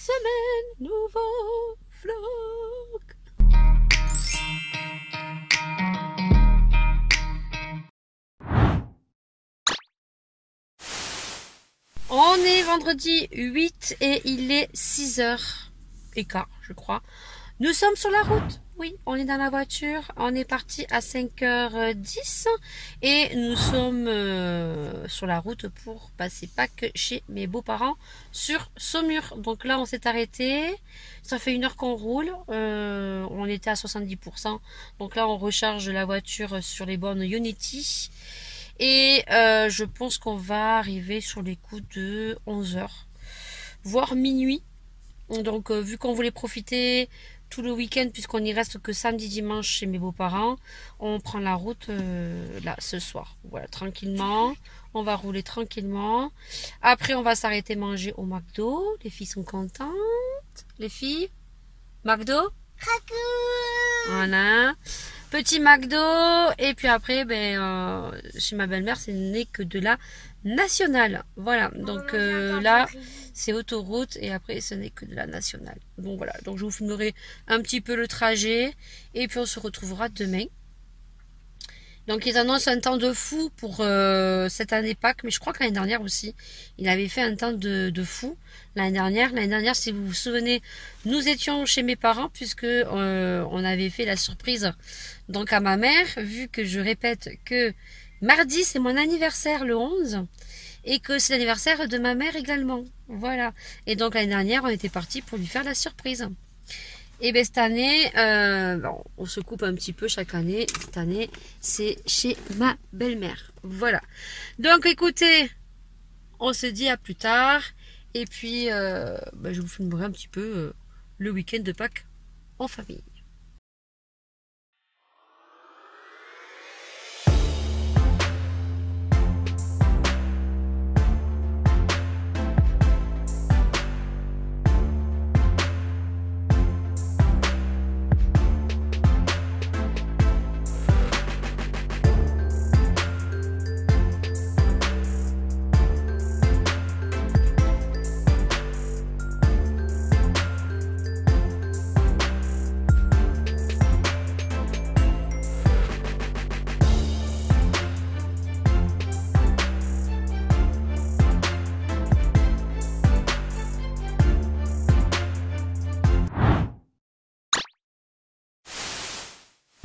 semaine, nouveau vlog. On est vendredi 8 et il est 6h15, je crois. Nous sommes sur la route. Oui, on est dans la voiture. On est parti à 5h10 et nous sommes sur la route pour passer Pâques chez mes beaux-parents sur Saumur. Donc là, on s'est arrêté. Ça fait 1 heure qu'on roule. On était à 70%. Donc là, on recharge la voiture sur les bornes Ionity. Et je pense qu'on va arriver sur les coups de 11h, voire minuit. Donc vu qu'on voulait profiter tout le week-end, puisqu'on n'y reste que samedi, dimanche chez mes beaux-parents, on prend la route là ce soir. Voilà, tranquillement. On va rouler tranquillement. Après, on va s'arrêter manger au McDo. Les filles sont contentes. Les filles, McDo. Voilà. Petit McDo. Et puis après, chez ma belle-mère, ce n'est que de la nationale. Voilà. Donc là, c'est autoroute et après, ce n'est que de la nationale. Bon, voilà. Donc, je vous filmerai un petit peu le trajet. Et puis, on se retrouvera demain. Donc, ils annoncent un temps de fou pour cette année Pâques. Mais je crois que l'année dernière aussi, il avait fait un temps de fou. L'année dernière, si vous vous souvenez, nous étions chez mes parents puisque on avait fait la surprise donc à ma mère. Vu que je répète que mardi, c'est mon anniversaire le 11 et que c'est l'anniversaire de ma mère également. Voilà. Et donc, l'année dernière, on était parti pour lui faire la surprise. Et bien cette année, on se coupe un petit peu chaque année. Cette année, c'est chez ma belle-mère. Voilà. Donc écoutez, on se dit à plus tard. Et puis, je vous filmerai un petit peu le week-end de Pâques en famille.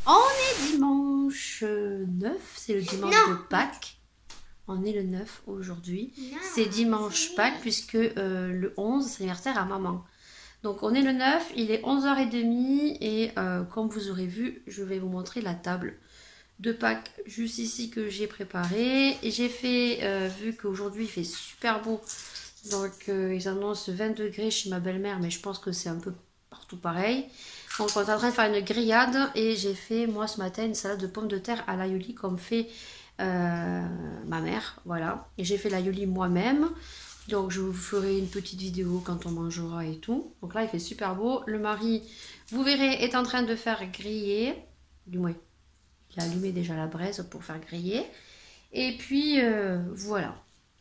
On est dimanche 9, c'est le dimanche de Pâques. On est le 9 aujourd'hui. C'est dimanche Pâques puisque le 11, c'est l'anniversaire à maman. Donc on est le 9, il est 11h30 et comme vous aurez vu, je vais vous montrer la table de Pâques juste ici que j'ai préparée. Et j'ai fait, vu qu'aujourd'hui il fait super beau, donc ils annoncent 20 degrés chez ma belle-mère, mais je pense que c'est un peu partout pareil. Donc on est en train de faire une grillade et j'ai fait moi ce matin une salade de pommes de terre à l'aioli comme fait ma mère, voilà. Et j'ai fait l'aioli moi-même, donc je vous ferai une petite vidéo quand on mangera et tout. Donc là il fait super beau, le mari vous verrez est en train de faire griller, du moins il a allumé déjà la braise pour faire griller. Et puis voilà,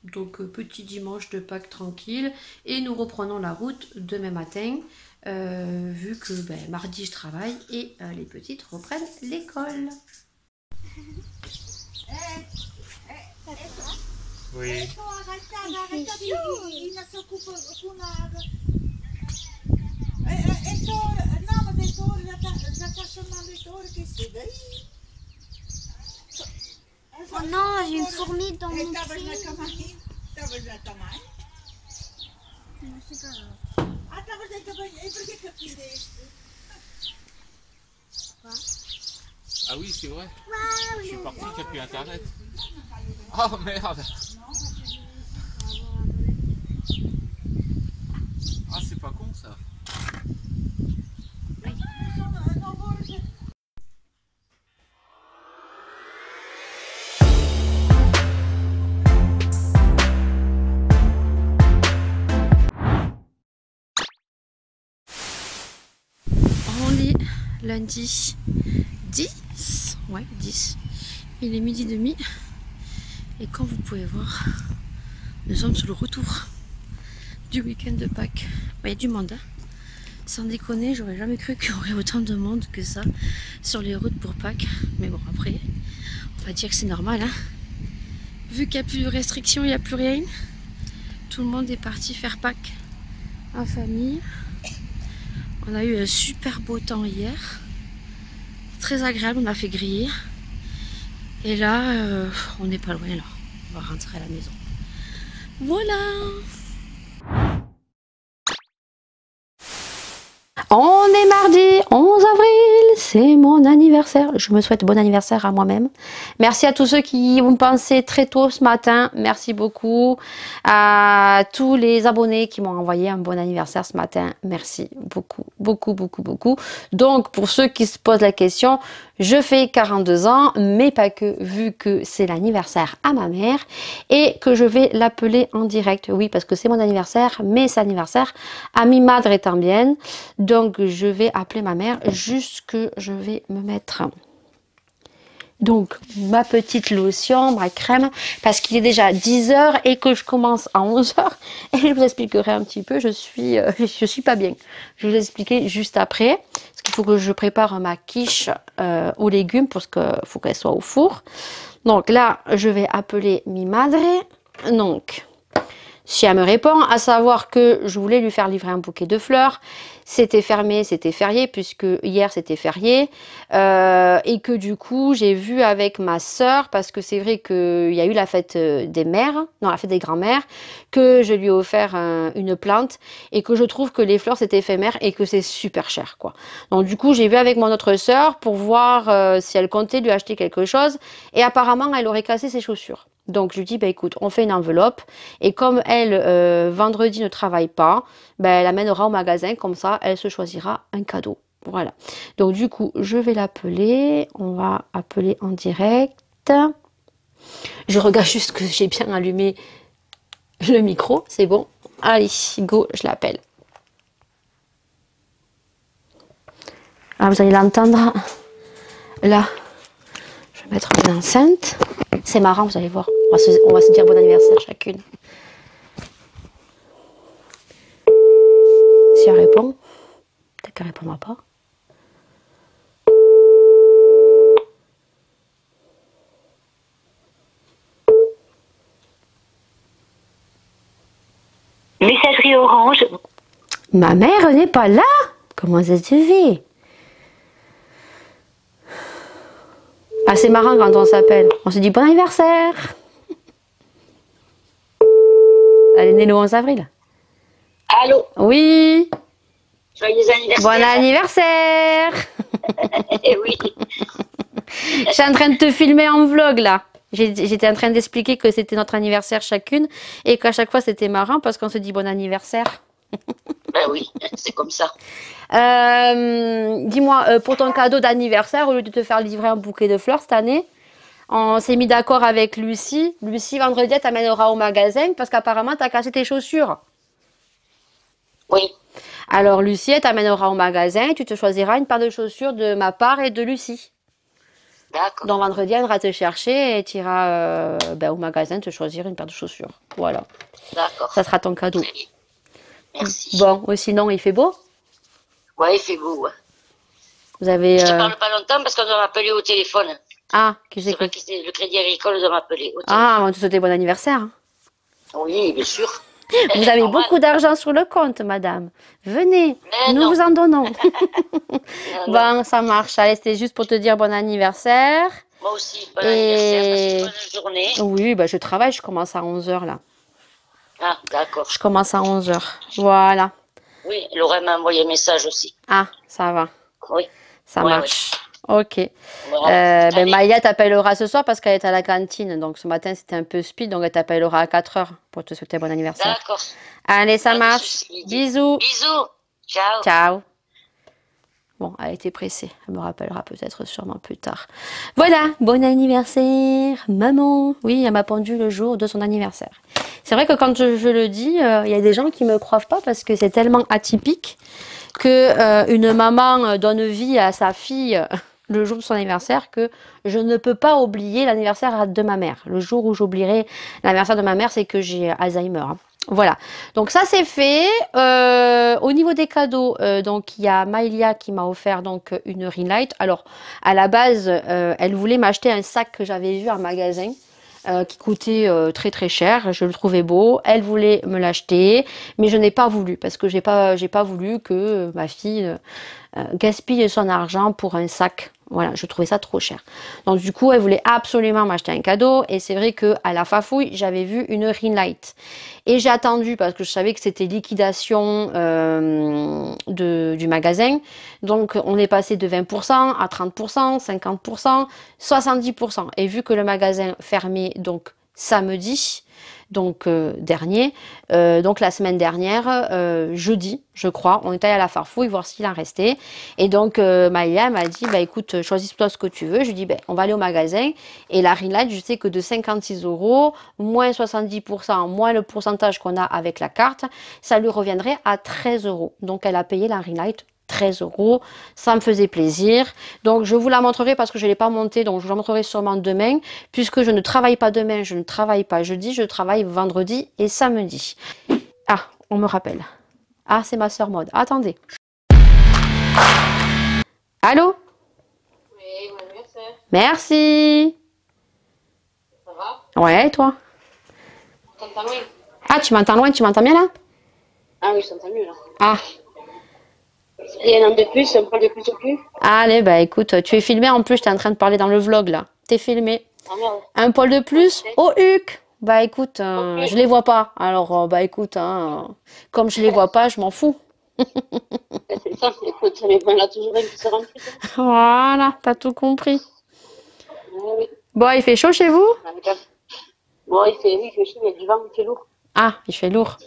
donc petit dimanche de Pâques tranquille et nous reprenons la route demain matin. Vu que mardi je travaille et les petites reprennent l'école. Oui. Oh non, j'ai une fourmi dans mon pied. C'est pas grave. Ah oui, c'est vrai. Je suis parti, qu'il n'y a plus internet. Oh merde. Ah, c'est pas con ça. On est lundi 10. Ouais, 10. Il est 12h30. Et comme vous pouvez voir, nous sommes sur le retour du week-end de Pâques. Il y a du monde. Hein. Sans déconner, j'aurais jamais cru qu'il y aurait autant de monde que ça sur les routes pour Pâques. Mais bon, après, on va dire que c'est normal. Hein. Vu qu'il n'y a plus de restrictions, il n'y a plus rien. Tout le monde est parti faire Pâques en famille. On a eu un super beau temps hier. Très agréable, on a fait griller. Et là, on n'est pas loin là. On va rentrer à la maison. Voilà! On est mardi 11 avril, c'est mon anniversaire. Je me souhaite bon anniversaire à moi-même. Merci à tous ceux qui ont pensé très tôt ce matin. Merci beaucoup à tous les abonnés qui m'ont envoyé un bon anniversaire ce matin. Merci beaucoup, beaucoup, beaucoup, beaucoup. Donc, pour ceux qui se posent la question, je fais 42 ans, mais pas que, vu que c'est l'anniversaire à ma mère et que je vais l'appeler en direct. Oui, parce que c'est mon anniversaire, mais c'est l'anniversaire à mi madre también. Donc, je vais appeler ma mère, juste que je vais me mettre donc ma petite lotion, ma crème, parce qu'il est déjà 10 h et que je commence à 11 h. Et je vous expliquerai un petit peu, je suis pas bien. Je vais vous expliquer juste après, parce qu'il faut que je prépare ma quiche aux légumes, parce qu'il faut qu'elle soit au four. Donc là, je vais appeler mi madre. Donc, si elle me répond, à savoir que je voulais lui faire livrer un bouquet de fleurs. C'était fermé, c'était férié, puisque hier c'était férié. Et que du coup, j'ai vu avec ma soeur, parce que c'est vrai qu'il y a eu la fête des mères, non, la fête des grands-mères, que je lui ai offert une plante et que je trouve que les fleurs c'est éphémère et que c'est super cher, quoi. Donc du coup, j'ai vu avec mon autre soeur pour voir si elle comptait lui acheter quelque chose. Et apparemment, elle aurait cassé ses chaussures. Donc je lui dis, bah écoute, on fait une enveloppe et comme elle, vendredi ne travaille pas, bah, elle l'amènera au magasin, comme ça elle se choisira un cadeau. Voilà. Donc du coup, je vais l'appeler, on va appeler en direct. Je regarde juste que j'ai bien allumé le micro, c'est bon. Allez, go, je l'appelle. Ah, vous allez l'entendre. Là, je vais mettre mon enceinte. C'est marrant, vous allez voir. On va se dire bon anniversaire chacune. Si elle répond, peut-être qu'elle ne répondra pas. Messagerie Orange. Ma mère n'est pas là? Comment ça se fait? Ah, c'est marrant quand on s'appelle. On se dit bon anniversaire. Elle est née le 11 avril. Allô? Oui. Joyeux anniversaire. Bon anniversaire. Oui. Je suis en train de te filmer en vlog là. J'étais en train d'expliquer que c'était notre anniversaire chacune et qu'à chaque fois c'était marrant parce qu'on se dit bon anniversaire. Ben oui, c'est comme ça. Dis-moi, pour ton cadeau d'anniversaire, au lieu de te faire livrer un bouquet de fleurs cette année, on s'est mis d'accord avec Lucie. Lucie, vendredi, elle t'amènera au magasin parce qu'apparemment, tu as cassé tes chaussures. Oui. Alors, Lucie, elle t'amènera au magasin et tu te choisiras une paire de chaussures de ma part et de Lucie. D'accord. Donc, vendredi, elle ira te chercher et tu iras au magasin te choisir une paire de chaussures. Voilà. D'accord. Ça sera ton cadeau. Merci. Bon, sinon, il fait beau? Ouais, il fait beau. Ouais. Vous avez... Je te parle pas longtemps parce qu'on doit m'appeler au téléphone. Ah, c'est vrai que le Crédit Agricole doit m'appeler au téléphone. Ah, on va te souhaiter bon anniversaire. Oui, bien sûr. Vous avez beaucoup d'argent sur le compte, madame. Venez, nous vous en donnons. Bon, ça marche. Allez, c'était juste pour te dire bon anniversaire. Moi aussi, bon anniversaire. Passez bonne journée. Oui, bah, je travaille, je commence à 11 h là. Ah, d'accord. Je commence à 11 h. Voilà. Oui, Laurent m'a envoyé un message aussi. Ah, ça va. Oui. Ça marche. Oui. Ok. Voilà. Maïa t'appellera ce soir parce qu'elle est à la cantine. Donc ce matin, c'était un peu speed. Donc elle t'appellera à 4 h pour te souhaiter bon anniversaire. D'accord. Allez, ça marche. Bisous. Bisous. Ciao. Ciao. Bon, elle était pressée. Elle me rappellera peut-être sûrement plus tard. Voilà, bon anniversaire, maman. Oui, elle m'a pendu le jour de son anniversaire. C'est vrai que quand je le dis, il y a des gens qui ne me croient pas parce que c'est tellement atypique que une maman donne vie à sa fille le jour de son anniversaire que je ne peux pas oublier l'anniversaire de ma mère. Le jour où j'oublierai l'anniversaire de ma mère, c'est que j'ai Alzheimer. Hein. Voilà, donc ça c'est fait. au niveau des cadeaux, donc il y a Maëlia qui m'a offert donc une ring light. Alors à la base, elle voulait m'acheter un sac que j'avais vu en magasin. Qui coûtait très très cher, je le trouvais beau, elle voulait me l'acheter, mais je n'ai pas voulu, parce que j'ai pas voulu que ma fille gaspille son argent pour un sac. Voilà, je trouvais ça trop cher. Donc du coup, elle voulait absolument m'acheter un cadeau. Et c'est vrai qu'à la Fafouille, j'avais vu une ring light. Et j'ai attendu parce que je savais que c'était liquidation du magasin. Donc on est passé de 20% à 30%, 50%, 70%. Et vu que le magasin fermait donc samedi, donc dernier, donc la semaine dernière, jeudi, je crois, on est allé à la Farfouille voir s'il en restait. Et donc Maïa m'a dit, bah écoute, choisis-toi ce que tu veux. Je lui dis, ben on va aller au magasin. Et la ring light, je sais que de 56 €, moins 70%, moins le pourcentage qu'on a avec la carte, ça lui reviendrait à 13 €. Donc elle a payé la ring light 13 €, ça me faisait plaisir. Donc je vous la montrerai parce que je ne l'ai pas montée, donc je vous la montrerai sûrement demain, puisque je ne travaille pas demain, je ne travaille pas jeudi, je travaille vendredi et samedi. Ah, on me rappelle. Ah, c'est ma soeur Maude. Attendez. Allô? Oui, bon anniversaire. Merci. Ça va? Ouais, et toi? On t'entend loin. Ah, tu m'entends loin, tu m'entends bien là? Ah oui, je t'entends mieux là. Ah. Il y en a un de plus, un poil de plus au plus. Allez, bah écoute, tu es filmé en plus, je t'es en train de parler dans le vlog là. T'es filmé. Ah merde. Un poil de plus au huc. Bah écoute, Ok. je les vois pas. Alors bah écoute, comme je les vois pas, je m'en fous. C'est ça, écoute, mais bon, il y en a toujours un qui se remplit. Voilà, t'as tout compris. Ah oui. Bon, il fait chaud chez vous? Bon, oui, il fait chaud, il y a du vent, il fait lourd. Ah, il fait lourd.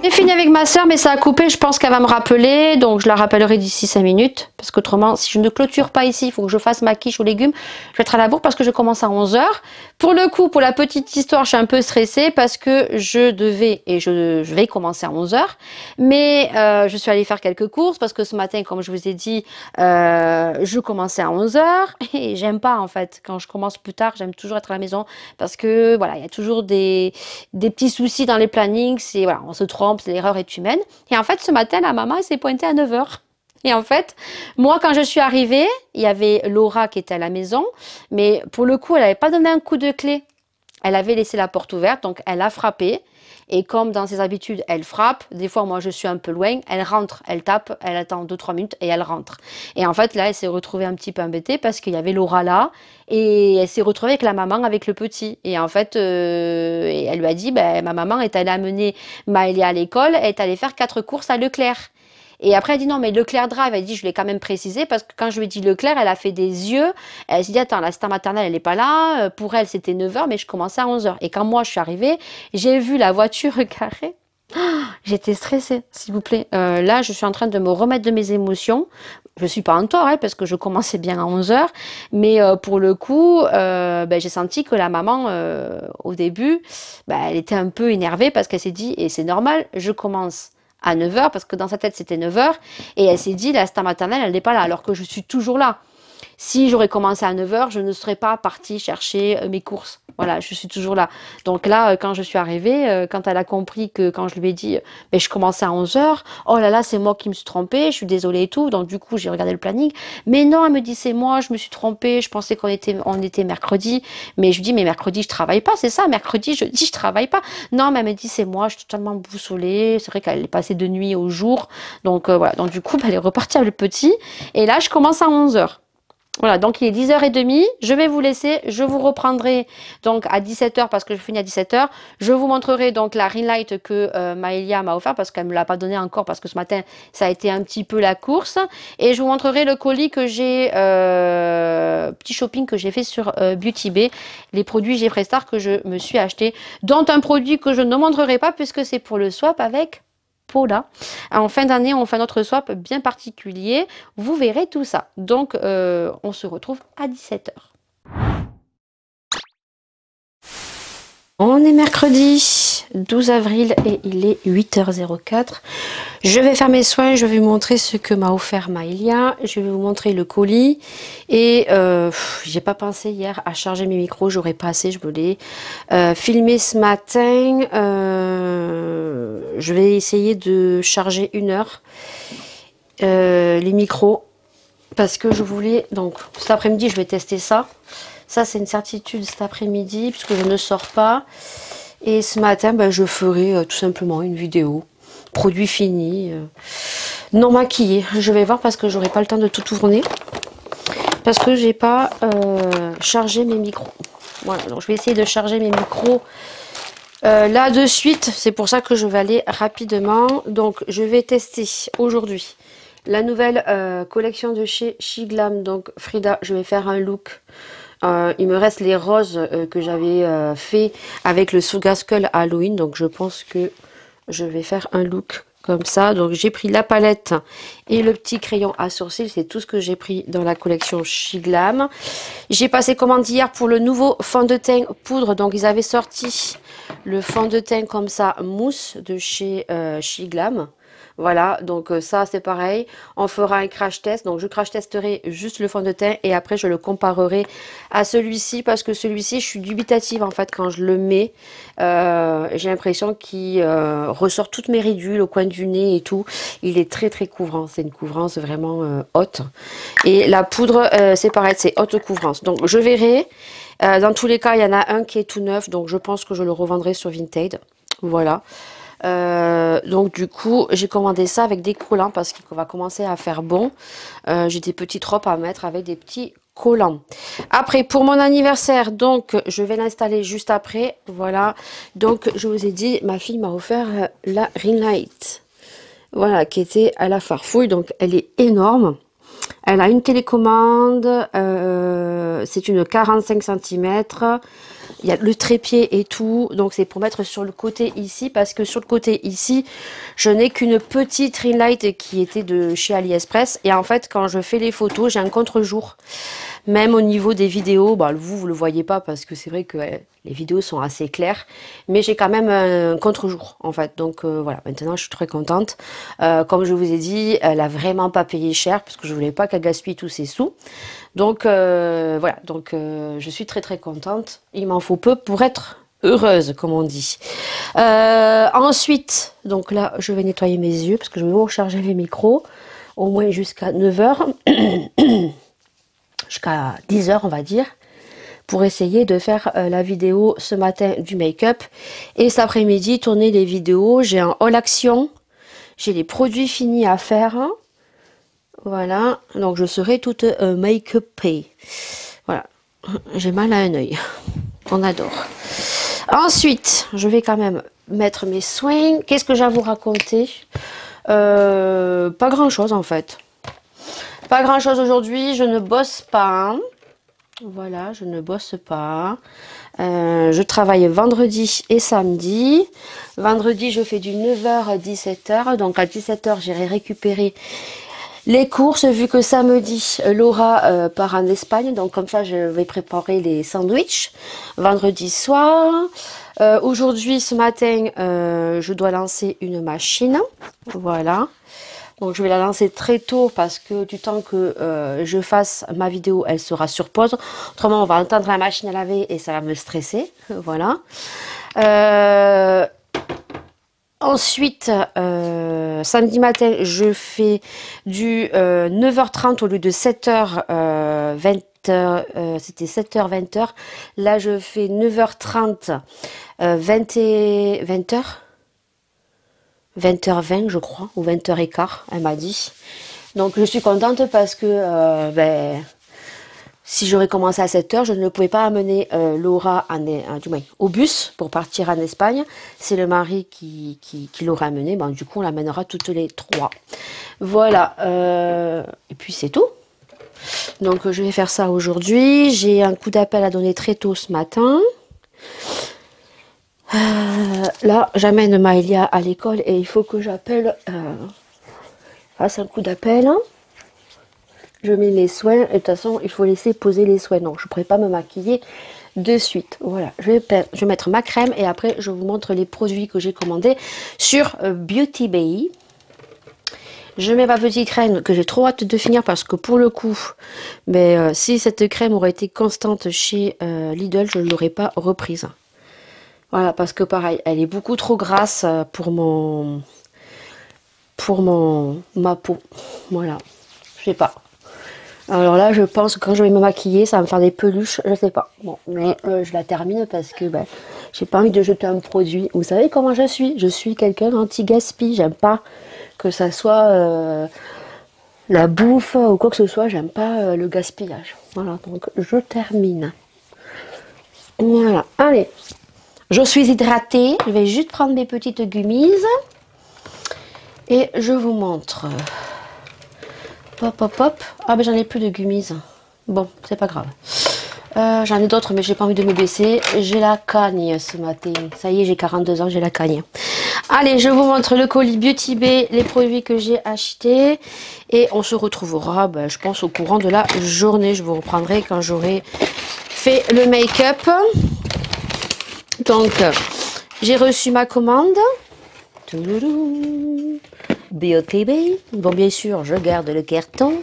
J'ai fini avec ma soeur, mais ça a coupé. Je pense qu'elle va me rappeler. Donc, je la rappellerai d'ici 5 minutes. Parce qu'autrement, si je ne clôture pas ici, il faut que je fasse ma quiche aux légumes. Je vais être à la bourre parce que je commence à 11 h. Pour le coup, pour la petite histoire, je suis un peu stressée parce que je devais, et je vais commencer à 11 h. Mais je suis allée faire quelques courses parce que ce matin, comme je vous ai dit, je commençais à 11 h. Et j'aime pas, en fait. Quand je commence plus tard, j'aime toujours être à la maison. Parce que, voilà, il y a toujours des petits soucis dans les plannings. C'est, voilà, on se trompe. L'erreur est humaine. Et en fait, ce matin, la maman s'est pointée à 9 h. Et en fait, moi, quand je suis arrivée, il y avait Laura qui était à la maison. Mais pour le coup, elle n'avait pas donné un coup de clé. Elle avait laissé la porte ouverte, donc elle a frappé. Et comme dans ses habitudes, elle frappe. Des fois, moi, je suis un peu loin. Elle rentre, elle tape, elle attend 2-3 minutes et elle rentre. Et en fait, là, elle s'est retrouvée un petit peu embêtée parce qu'il y avait Laura là. Et elle s'est retrouvée avec la maman, avec le petit. Et en fait, elle lui a dit, ben, ma maman est allée amener Maëlia à l'école. Elle est allée faire 4 courses à Leclerc. Et après, elle dit non, mais Leclerc Drive, elle dit, je l'ai quand même précisé parce que quand je lui ai dit Leclerc, elle a fait des yeux. Elle s'est dit, attends, l'assistante maternelle, elle n'est pas là. Pour elle, c'était 9 h, mais je commençais à 11 h. Et quand moi, je suis arrivée, j'ai vu la voiture garée. Oh, j'étais stressée, s'il vous plaît. Là, je suis en train de me remettre de mes émotions. Je ne suis pas en tort, hein, parce que je commençais bien à 11 h. Mais pour le coup, ben, j'ai senti que la maman, au début, ben, elle était un peu énervée parce qu'elle s'est dit, et c'est normal, je commence à 9 h, parce que dans sa tête, c'était 9 h. Et elle s'est dit, l'assistante maternelle, elle n'est pas là, alors que je suis toujours là. Si j'aurais commencé à 9 h, je ne serais pas partie chercher mes courses. Voilà, je suis toujours là. Donc là, quand je suis arrivée, quand elle a compris que quand je lui ai dit, mais je commençais à 11 h, oh là là, c'est moi qui me suis trompée, je suis désolée et tout. Donc du coup, j'ai regardé le planning. Mais non, elle me dit, c'est moi, je me suis trompée, je pensais qu'on était mercredi. Mais je lui dis, mais mercredi, je travaille pas, c'est ça, mercredi, jeudi, je travaille pas. Non, mais elle me dit, c'est moi, je suis totalement boussolée. C'est vrai qu'elle est passée de nuit au jour. Donc voilà, donc du coup, elle est repartie avec le petit. Et là, je commence à 11 h. Voilà, donc il est 10h30, je vais vous laisser, je vous reprendrai donc à 17 h parce que je finis à 17 h. Je vous montrerai donc la ring light que Maëlia m'a offert parce qu'elle ne me l'a pas donné encore parce que ce matin, ça a été un petit peu la course. Et je vous montrerai le colis que j'ai, petit shopping que j'ai fait sur Beauty Bay, les produits G-Prestar que je me suis acheté, dont un produit que je ne montrerai pas puisque c'est pour le swap avec Paula. En fin d'année, on fait notre swap bien particulier. Vous verrez tout ça. Donc, on se retrouve à 17 h. On est mercredi. 12 avril et il est 8h04. Je vais faire mes soins, je vais vous montrer ce que m'a offert Maëlia. Je vais vous montrer le colis. Et j'ai pas pensé hier à charger mes micros, j'aurais pas assez, je voulais filmer ce matin. Je vais essayer de charger 1 heure les micros. Parce que je voulais, donc cet après-midi je vais tester ça. Ça c'est une certitude cet après-midi puisque je ne sors pas. Et ce matin ben, je ferai tout simplement une vidéo. Produit fini. Non maquillé. Je vais voir parce que j'aurai pas le temps de tout tourner. Parce que j'ai pas chargé mes micros. Voilà, donc je vais essayer de charger mes micros là de suite. C'est pour ça que je vais aller rapidement. Donc je vais tester aujourd'hui la nouvelle collection de chez Shiglam. Donc Frida, je vais faire un look. Il me reste les roses que j'avais fait avec le Sugar Skull Halloween. Donc je pense que je vais faire un look comme ça. Donc j'ai pris la palette et le petit crayon à sourcils. C'est tout ce que j'ai pris dans la collection Shiglam. J'ai passé commande hier pour le nouveau fond de teint poudre. Donc ils avaient sorti le fond de teint comme ça mousse de chez Shiglam. Voilà, donc ça c'est pareil, on fera un crash test, donc je crash testerai juste le fond de teint et après je le comparerai à celui-ci parce que celui-ci je suis dubitative en fait quand je le mets, j'ai l'impression qu'il ressort toutes mes ridules au coin du nez et tout, il est très très couvrant, c'est une couvrance vraiment haute et la poudre c'est pareil, c'est haute couvrance, donc je verrai, dans tous les cas il y en a un qui est tout neuf donc je pense que je le revendrai sur Vinted, voilà. Donc du coup j'ai commandé ça avec des collants parce qu'il va commencer à faire bon. J'ai des petites robes à mettre avec des petits collants. Après pour mon anniversaire, donc je vais l'installer juste après. Voilà, donc je vous ai dit, ma fille m'a offert la ring light, voilà, qui était à la Farfouille. Donc elle est énorme, elle a une télécommande, c'est une 45 cm. Il y a le trépied et tout, donc c'est pour mettre sur le côté ici, parce que sur le côté ici, je n'ai qu'une petite ring light qui était de chez AliExpress. Et en fait, quand je fais les photos, j'ai un contre-jour. Même au niveau des vidéos, bah, vous ne le voyez pas parce que c'est vrai que les vidéos sont assez claires. Mais j'ai quand même un contre-jour en fait. Donc voilà, maintenant je suis très contente. Comme je vous ai dit, elle a vraiment pas payé cher parce que je voulais pas qu'elle gaspille tous ses sous. Donc voilà, donc je suis très très contente. Il m'en faut peu pour être heureuse, comme on dit. Ensuite, donc là, je vais nettoyer mes yeux parce que je vais vous recharger les micros au moins jusqu'à 9 h. Jusqu'à 10 h on va dire, pour essayer de faire la vidéo ce matin du make-up et cet après-midi tourner les vidéos. J'ai un haul action, j'ai les produits finis à faire, voilà, donc je serai toute make-upée. Voilà, j'ai mal à un œil, on adore. Ensuite je vais quand même mettre mes soins. Qu'est-ce que j'ai à vous raconter? Pas grand chose en fait. Pas grand chose aujourd'hui, je ne bosse pas. Voilà, je ne bosse pas. Je travaille vendredi et samedi. Vendredi, je fais du 9 h à 17 h. Donc à 17 h, j'irai récupérer les courses. Vu que samedi, Laura part en Espagne. Donc comme ça, je vais préparer les sandwichs. Vendredi soir. Aujourd'hui, ce matin, je dois lancer une machine. Voilà. Donc je vais la lancer très tôt parce que du temps que je fasse ma vidéo, elle sera sur pause. Autrement, on va entendre la machine à laver et ça va me stresser. Voilà. Ensuite, samedi matin, je fais du 9h30 au lieu de 7h, 20h. C'était 7h, 20h. Là, je fais 9h30, 20h. 20h20 je crois, ou 20h15, elle m'a dit. Donc je suis contente parce que si j'aurais commencé à 7h, je ne pouvais pas amener Laura au bus pour partir en Espagne. C'est le mari qui l'aurait amené. Bon, du coup, on l'amènera toutes les trois. Voilà. Et puis c'est tout. Donc je vais faire ça aujourd'hui. J'ai un coup d'appel à donner très tôt ce matin. Là, j'amène Maëlia à l'école et il faut que j'appelle, fasse un coup d'appel. Je mets les soins et de toute façon, il faut laisser poser les soins. Donc, je ne pourrais pas me maquiller de suite. Voilà, je vais mettre ma crème et après je vous montre les produits que j'ai commandés sur Beauty Bay. Je mets ma petite crème que j'ai trop hâte de finir parce que pour le coup, mais, si cette crème aurait été constante chez Lidl, je ne l'aurais pas reprise. Voilà, parce que pareil, elle est beaucoup trop grasse pour ma peau. Voilà, je sais pas. Alors là, je pense que quand je vais me maquiller, ça va me faire des peluches, je sais pas. Bon, mais je la termine parce que j'ai pas envie de jeter un produit. Vous savez comment je suis? Je suis quelqu'un anti-gaspi. J'aime pas que ça soit la bouffe ou quoi que ce soit. J'aime pas le gaspillage. Voilà, donc je termine. Voilà, allez. Je suis hydratée. Je vais juste prendre mes petites gummises. Et je vous montre. Hop, hop, hop. Ah, ben j'en ai plus de gummies. Bon, c'est pas grave. J'en ai d'autres, mais j'ai pas envie de me baisser. J'ai la cagne ce matin. Ça y est, j'ai 42 ans, j'ai la cagne. Allez, je vous montre le colis Beauty Bay, les produits que j'ai achetés. Et on se retrouvera, je pense, au courant de la journée. Je vous reprendrai quand j'aurai fait le make-up. Donc, j'ai reçu ma commande. Beauty Bay. Bon, bien sûr, je garde le carton.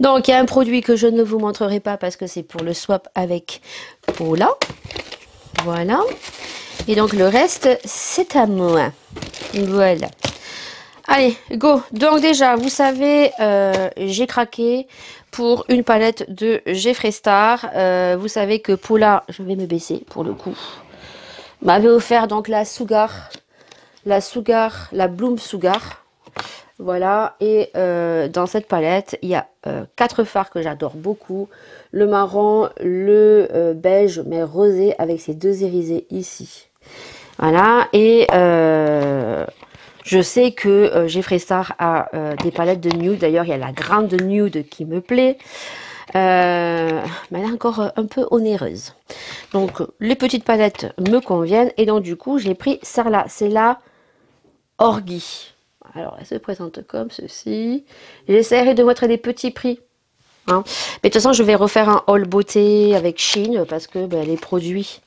Donc, il y a un produit que je ne vous montrerai pas parce que c'est pour le swap avec Paula. Voilà. Et donc, le reste, c'est à moi. Voilà. Allez, go. Donc, déjà, vous savez, j'ai craqué pour une palette de Jeffree Star. Vous savez que Paula, je vais me baisser pour le coup, m'avait offert donc la Bloom Sugar. Voilà, et dans cette palette, il y a 4 fards que j'adore beaucoup. Le marron, le beige, mais rosé avec ces 2 irisés ici. Voilà, et je sais que Jeffree Star a des palettes de nude. D'ailleurs, il y a la grande nude qui me plaît. Mais elle est encore un peu onéreuse. Donc, les petites palettes me conviennent. Et donc, du coup, j'ai pris celle-là. C'est la Orgy. Alors, elle se présente comme ceci. J'essaierai de mettre des petits prix. Hein. Mais de toute façon, je vais refaire un haul beauté avec Shein parce que les produits,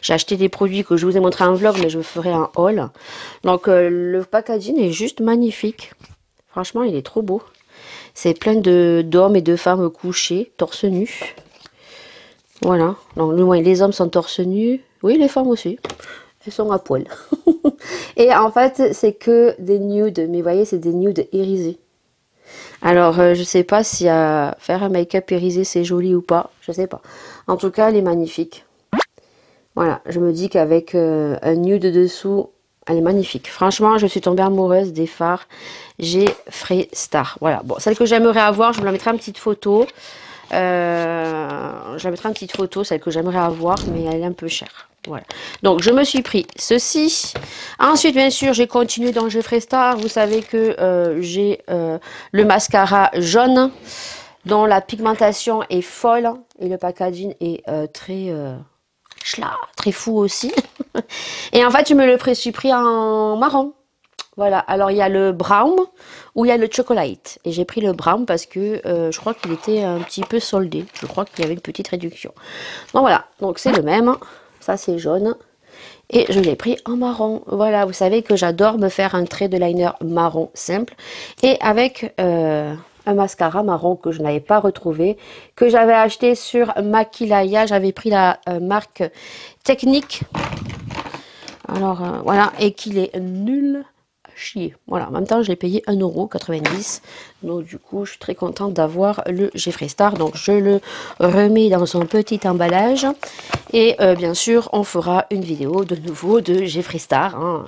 j'ai acheté des produits que je vous ai montré en vlog, mais je ferai un haul. Donc, le packaging est juste magnifique. Franchement, il est trop beau. C'est plein d'hommes et de femmes couchés, torse nu. Voilà. Donc, les hommes sont torse nu. Oui, les femmes aussi. Elles sont à poil. Et en fait, c'est que des nudes. Mais vous voyez, c'est des nudes irisés. Alors, je sais pas si faire un make-up irisé, c'est joli ou pas. Je sais pas. En tout cas, elle est magnifique. Voilà. Je me dis qu'avec un nude dessous, elle est magnifique. Franchement, je suis tombée amoureuse des fards Jeffree Star. Voilà. Bon, celle que j'aimerais avoir, je vous la mettrai en petite photo. Je la mettrai en petite photo, celle que j'aimerais avoir, mais elle est un peu chère. Voilà. Donc, je me suis pris ceci. Ensuite, bien sûr, j'ai continué dans Jeffree Star. Vous savez que j'ai le mascara jaune, dont la pigmentation est folle. Et le packaging est très fou aussi. Et en fait, je me le suis pris en marron. Voilà, alors il y a le brown ou il y a le chocolate. Et j'ai pris le brown parce que je crois qu'il était un petit peu soldé. Je crois qu'il y avait une petite réduction. Donc voilà, donc c'est le même. Ça c'est jaune. Et je l'ai pris en marron. Voilà, vous savez que j'adore me faire un trait de liner marron simple. Et avec un mascara marron que je n'avais pas retrouvé. Que j'avais acheté sur Maquilaya. J'avais pris la marque Technique. Alors voilà, et qu'il est nul. Chier. Voilà, en même temps, je l'ai payé 1,90 €. Donc, du coup, je suis très contente d'avoir le Jeffree Star. Donc, je le remets dans son petit emballage. Et bien sûr, on fera une vidéo de nouveau de Jeffree Star. Hein.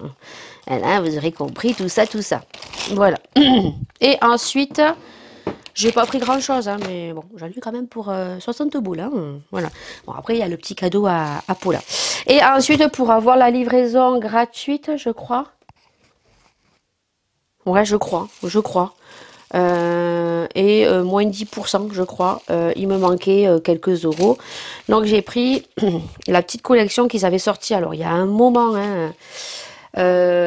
Et là, vous aurez compris tout ça, tout ça. Voilà. Et ensuite, j'ai pas pris grand chose, hein, mais bon, j'en ai eu quand même pour 60 boules. Hein. Voilà. Bon, après, il y a le petit cadeau à Paula. Et ensuite, pour avoir la livraison gratuite, je crois. Ouais, je crois. Et moins de 10%, je crois. Il me manquait quelques euros. Donc, j'ai pris la petite collection qu'ils avaient sortie. Alors, il y a un moment, hein,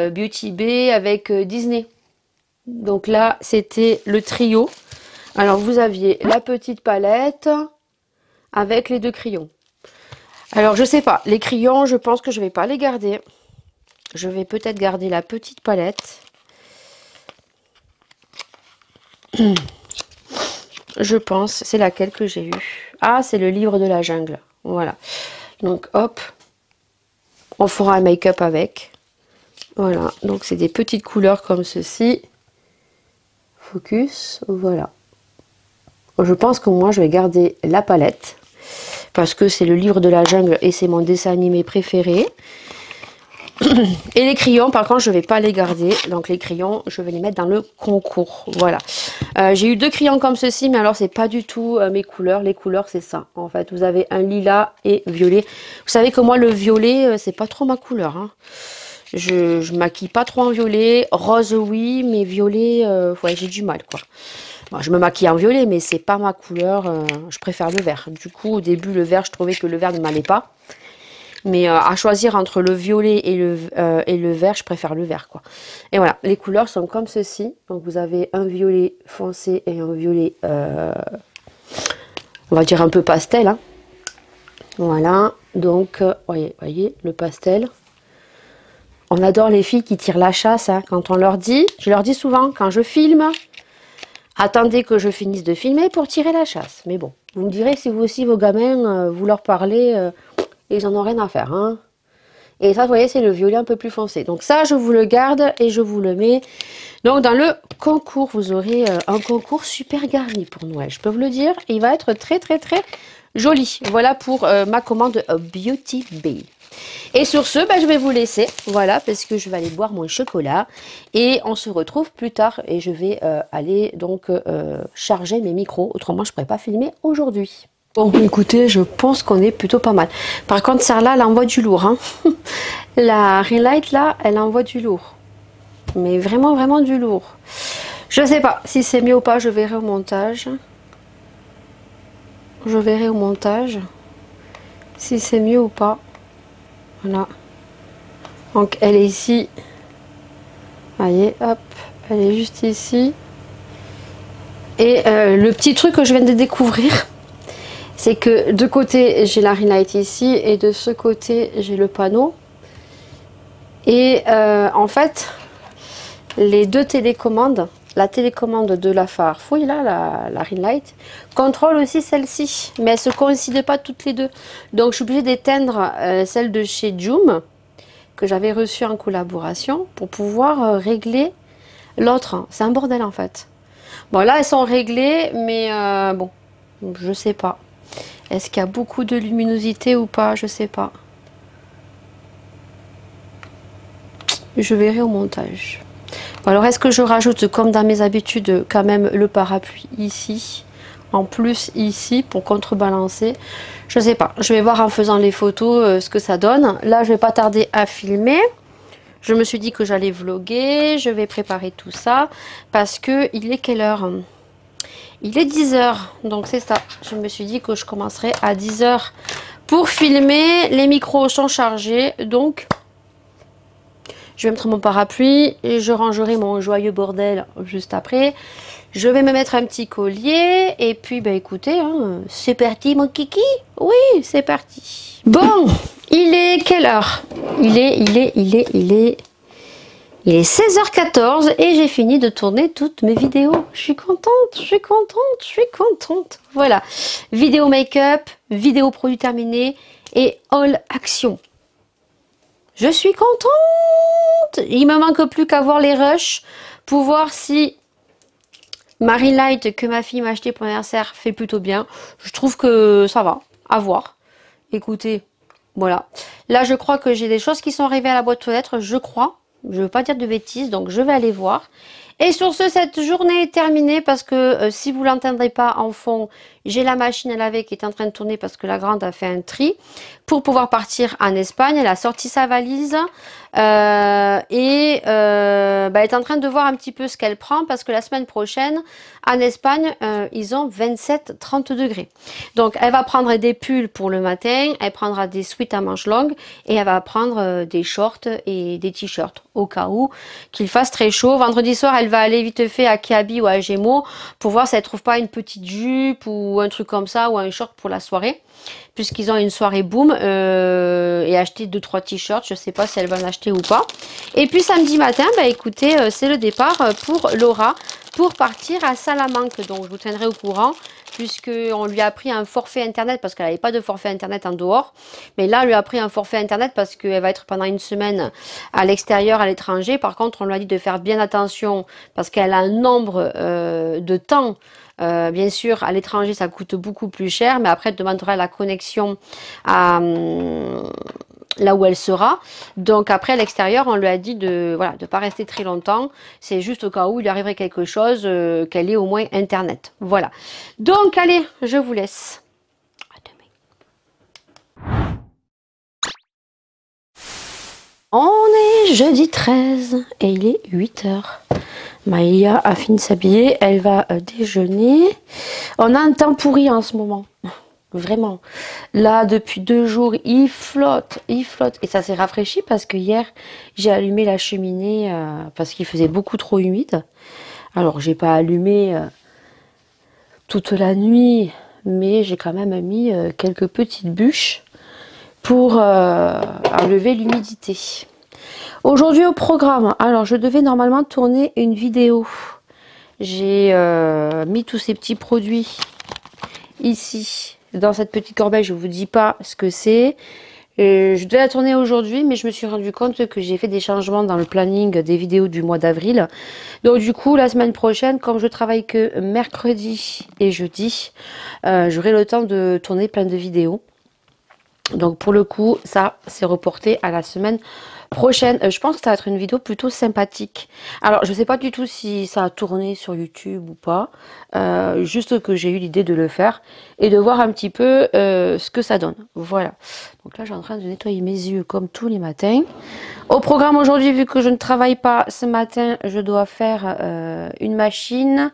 Beauty Bay avec Disney. Donc là, c'était le trio. Alors, vous aviez la petite palette avec les 2 crayons. Alors, je sais pas. Les crayons, je pense que je vais pas les garder. Je vais peut-être garder la petite palette. Je pense. C'est laquelle que j'ai eue? Ah, c'est le livre de la jungle. Voilà. Donc, hop. On fera un make-up avec. Voilà. Donc, c'est des petites couleurs comme ceci. Focus. Voilà. Je pense que moi, je vais garder la palette. Parce que c'est le livre de la jungle et c'est mon dessin animé préféré. Et les crayons, par contre, je ne vais pas les garder. Donc les crayons, je vais les mettre dans le concours. Voilà. J'ai eu 2 crayons comme ceci, mais alors c'est pas du tout mes couleurs. Les couleurs, c'est ça. En fait, vous avez un lilas et violet. Vous savez que moi, le violet, c'est pas trop ma couleur. Hein. Je maquille pas trop en violet. Rose, oui, mais violet, ouais, j'ai du mal, quoi. Bon, je me maquille en violet, mais c'est pas ma couleur. Je préfère le vert. Du coup, au début, le vert, je trouvais que le vert ne m'allait pas. Mais à choisir entre le violet et le vert, je préfère le vert, quoi. Et voilà, les couleurs sont comme ceci. Donc, vous avez un violet foncé et un violet, on va dire un peu pastel. Hein. Voilà, donc, voyez, le pastel. On adore les filles qui tirent la chasse. Hein. Quand on leur dit, je leur dis souvent, quand je filme... Attendez que je finisse de filmer pour tirer la chasse. Mais bon, vous me direz si vous aussi, vos gamins, vous leur parlez, ils en ont rien à faire. Hein. Et ça, vous voyez, c'est le violet un peu plus foncé. Donc ça, je vous le garde et je vous le mets. Donc dans le concours, vous aurez un concours super garni pour Noël. Je peux vous le dire, il va être très, très, très joli. Voilà pour ma commande Beauty Bay. Et sur ce, je vais vous laisser, voilà, parce que je vais aller boire mon chocolat et on se retrouve plus tard et je vais aller donc charger mes micros, autrement je ne pourrais pas filmer aujourd'hui. Bon, écoutez, je pense qu'on est plutôt pas mal. Par contre, celle-là, elle envoie du lourd. Hein. La ring light, là, elle envoie du lourd. Mais vraiment, vraiment du lourd. Je sais pas si c'est mieux ou pas, je verrai au montage. Je verrai au montage si c'est mieux ou pas. Voilà. Donc elle est ici. Voyez, hop, elle est juste ici. Et le petit truc que je viens de découvrir, c'est que de côté j'ai la ring light ici et de ce côté j'ai le panneau. Et en fait, les 2 télécommandes, la télécommande de la phare fouille là, la ring light, contrôle aussi celle-ci, mais elles ne se coïncident pas toutes les deux. Donc je suis obligée d'éteindre celle de chez Joom, que j'avais reçue en collaboration, pour pouvoir régler l'autre. C'est un bordel en fait. Bon là elles sont réglées, mais bon, je sais pas. Est-ce qu'il y a beaucoup de luminosité ou pas? Je sais pas. Je verrai au montage. Alors est-ce que je rajoute comme dans mes habitudes quand même le parapluie ici, en plus ici pour contrebalancer? Je sais pas, je vais voir en faisant les photos ce que ça donne. Là je vais pas tarder à filmer. Je me suis dit que j'allais vlogger, je vais préparer tout ça parce que il est quelle heure? Il est 10 h, donc c'est ça. Je me suis dit que je commencerai à 10 h pour filmer. Les micros sont chargés, donc... Je vais mettre mon parapluie et je rangerai mon joyeux bordel juste après. Je vais me mettre un petit collier et puis écoutez, hein, c'est parti mon kiki. Oui, c'est parti. Bon, il est quelle heure? Il est 16h14 et j'ai fini de tourner toutes mes vidéos. Je suis contente. Voilà, vidéo make-up, vidéo produit terminé et all action. Je suis contente. Il me manque plus qu'à voir les rushs pour voir si ma ring light que ma fille m'a acheté pour l'anniversaire fait plutôt bien. Je trouve que ça va, à voir. Écoutez, voilà. Là, je crois que j'ai des choses qui sont arrivées à la boîte aux lettres, je crois. Je ne veux pas dire de bêtises, donc je vais aller voir. Et sur ce, cette journée est terminée parce que si vous ne l'entendrez pas en fond, j'ai la machine à laver qui est en train de tourner parce que la grande a fait un tri pour pouvoir partir en Espagne. Elle a sorti sa valise et elle est en train de voir un petit peu ce qu'elle prend parce que la semaine prochaine, en Espagne, ils ont 27-30 degrés. Donc, elle va prendre des pulls pour le matin, elle prendra des sweats à manches longues et elle va prendre des shorts et des t-shirts au cas où qu'il fasse très chaud. Vendredi soir, elle va aller vite fait à Kiabi ou à Gémeaux pour voir si elle trouve pas une petite jupe ou un truc comme ça ou un short pour la soirée. Puisqu'ils ont une soirée boom et acheter 2-3 t-shirts. Je sais pas si elle va en acheter ou pas. Et puis samedi matin, bah écoutez, c'est le départ pour Laura pour partir à Salamanque. Donc je vous tiendrai au courant puisqu'on lui a pris un forfait internet parce qu'elle n'avait pas de forfait internet en dehors. Mais là, on lui a pris un forfait internet parce qu'elle va être pendant une semaine à l'extérieur, à l'étranger. Par contre, on lui a dit de faire bien attention parce qu'elle a un nombre de temps. Bien sûr, à l'étranger, ça coûte beaucoup plus cher, mais après, elle demandera la connexion à là où elle sera. Donc après, à l'extérieur, on lui a dit de voilà, de pas rester très longtemps. C'est juste au cas où il lui arriverait quelque chose, qu'elle ait au moins Internet. Voilà. Donc, allez, je vous laisse. À demain. On est jeudi 13 et il est 8 h. Maïlia a fini de s'habiller, elle va déjeuner. On a un temps pourri en ce moment, vraiment. Là, depuis 2 jours, il flotte. Et ça s'est rafraîchi parce que hier, j'ai allumé la cheminée parce qu'il faisait beaucoup trop humide. Alors, j'ai pas allumé toute la nuit, mais j'ai quand même mis quelques petites bûches pour enlever l'humidité. Aujourd'hui au programme, alors je devais normalement tourner une vidéo. J'ai mis tous ces petits produits ici, dans cette petite corbeille. Je ne vous dis pas ce que c'est. Je devais la tourner aujourd'hui, mais je me suis rendu compte que j'ai fait des changements dans le planning des vidéos du mois d'avril. Donc du coup, la semaine prochaine, comme je travaille que mercredi et jeudi, j'aurai le temps de tourner plein de vidéos. Donc pour le coup, ça c'est reporté à la semaine prochaine. Je pense que ça va être une vidéo plutôt sympathique. Alors je ne sais pas du tout si ça a tourné sur YouTube ou pas. Juste que j'ai eu l'idée de le faire et de voir un petit peu ce que ça donne. Voilà. Donc là, je suis en train de nettoyer mes yeux comme tous les matins. Au programme aujourd'hui, vu que je ne travaille pas ce matin, je dois faire une machine.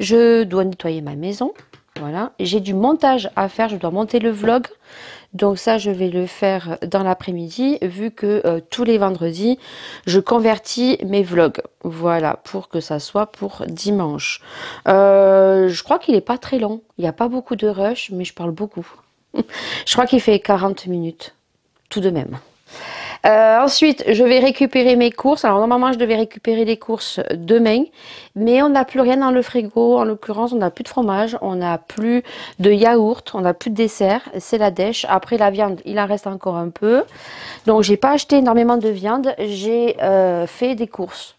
Je dois nettoyer ma maison. Voilà. J'ai du montage à faire. Je dois monter le vlog. Donc ça, je vais le faire dans l'après-midi, vu que tous les vendredis, je convertis mes vlogs. Voilà, pour que ça soit pour dimanche. Je crois qu'il n'est pas très long. Il n'y a pas beaucoup de rush, mais je parle beaucoup. Je crois qu'il fait 40 minutes, tout de même. Ensuite, je vais récupérer mes courses. Alors, normalement, je devais récupérer les courses demain. Mais on n'a plus rien dans le frigo. En l'occurrence, on n'a plus de fromage. On n'a plus de yaourt. On n'a plus de dessert. C'est la dèche. Après, la viande, il en reste encore un peu. Donc, j'ai pas acheté énormément de viande. J'ai fait des courses.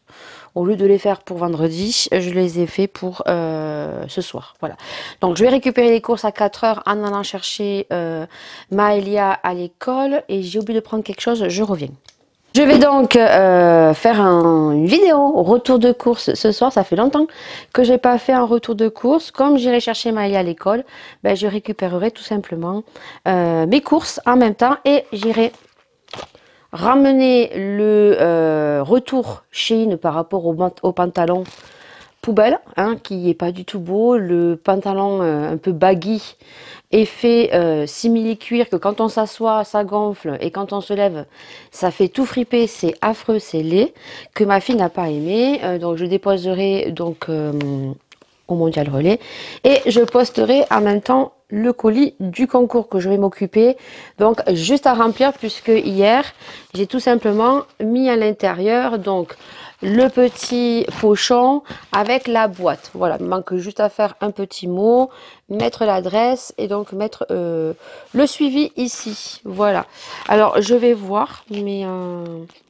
Au lieu de les faire pour vendredi, je les ai fait pour ce soir. Voilà. Donc, je vais récupérer les courses à 4 h en allant chercher Maëlia à l'école. Et j'ai oublié de prendre quelque chose, je reviens. Je vais donc faire une vidéo retour de course ce soir. Ça fait longtemps que je n'ai pas fait un retour de course. Comme j'irai chercher Maëlia à l'école, ben, je récupérerai tout simplement mes courses en même temps. Et j'irai ramener le retour Shein par rapport au pantalon poubelle, hein, qui est pas du tout beau. Le pantalon un peu baggy est fait simili-cuir, que quand on s'assoit, ça gonfle, et quand on se lève, ça fait tout friper. C'est affreux, c'est laid, que ma fille n'a pas aimé. Donc je déposerai donc au Mondial Relais et je posterai en même temps le colis du concours que je vais m'occuper, donc juste à remplir, puisque hier j'ai tout simplement mis à l'intérieur donc le petit pochon avec la boîte. Voilà, il manque juste à faire un petit mot, mettre l'adresse et donc mettre le suivi ici. Voilà, alors je vais voir, mais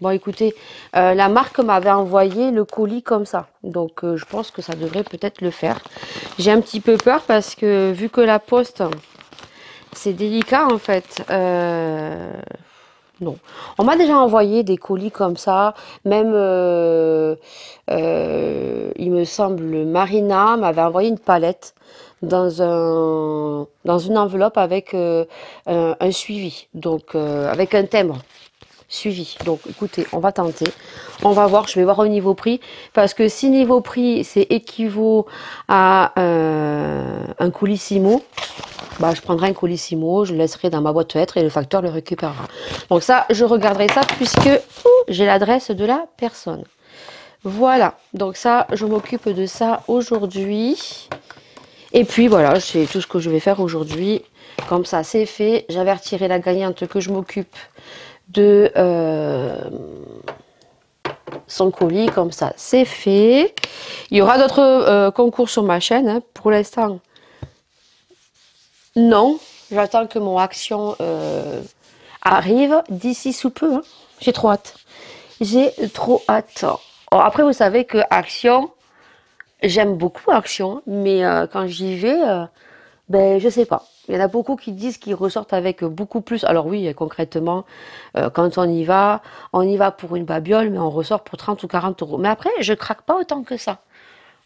bon écoutez, la marque m'avait envoyé le colis comme ça, donc je pense que ça devrait peut-être le faire. J'ai un petit peu peur parce que vu que la poste c'est délicat en fait, non. On m'a déjà envoyé des colis comme ça, même il me semble Marina m'avait envoyé une palette dans une enveloppe avec un suivi, donc avec un timbre suivi. Donc écoutez, on va tenter, on va voir, je vais voir au niveau prix, parce que si niveau prix c'est équivaut à un colissimo, bah, je prendrai un colissimo, je le laisserai dans ma boîte aux lettres et le facteur le récupérera. Donc ça, je regarderai ça puisque j'ai l'adresse de la personne. Voilà, donc ça, je m'occupe de ça aujourd'hui. Et puis voilà, c'est tout ce que je vais faire aujourd'hui. Comme ça, c'est fait. J'avertirai la gagnante que je m'occupe de son colis. Comme ça, c'est fait. Il y aura d'autres concours sur ma chaîne. Hein. Pour l'instant, non. J'attends que mon action arrive d'ici sous peu. Hein. J'ai trop hâte. J'ai trop hâte. Alors, après, vous savez que Action, j'aime beaucoup Action, mais quand j'y vais, ben, je sais pas. Il y en a beaucoup qui disent qu'ils ressortent avec beaucoup plus. Alors oui, concrètement, quand on y va pour une babiole, mais on ressort pour 30 ou 40 euros. Mais après, je craque pas autant que ça.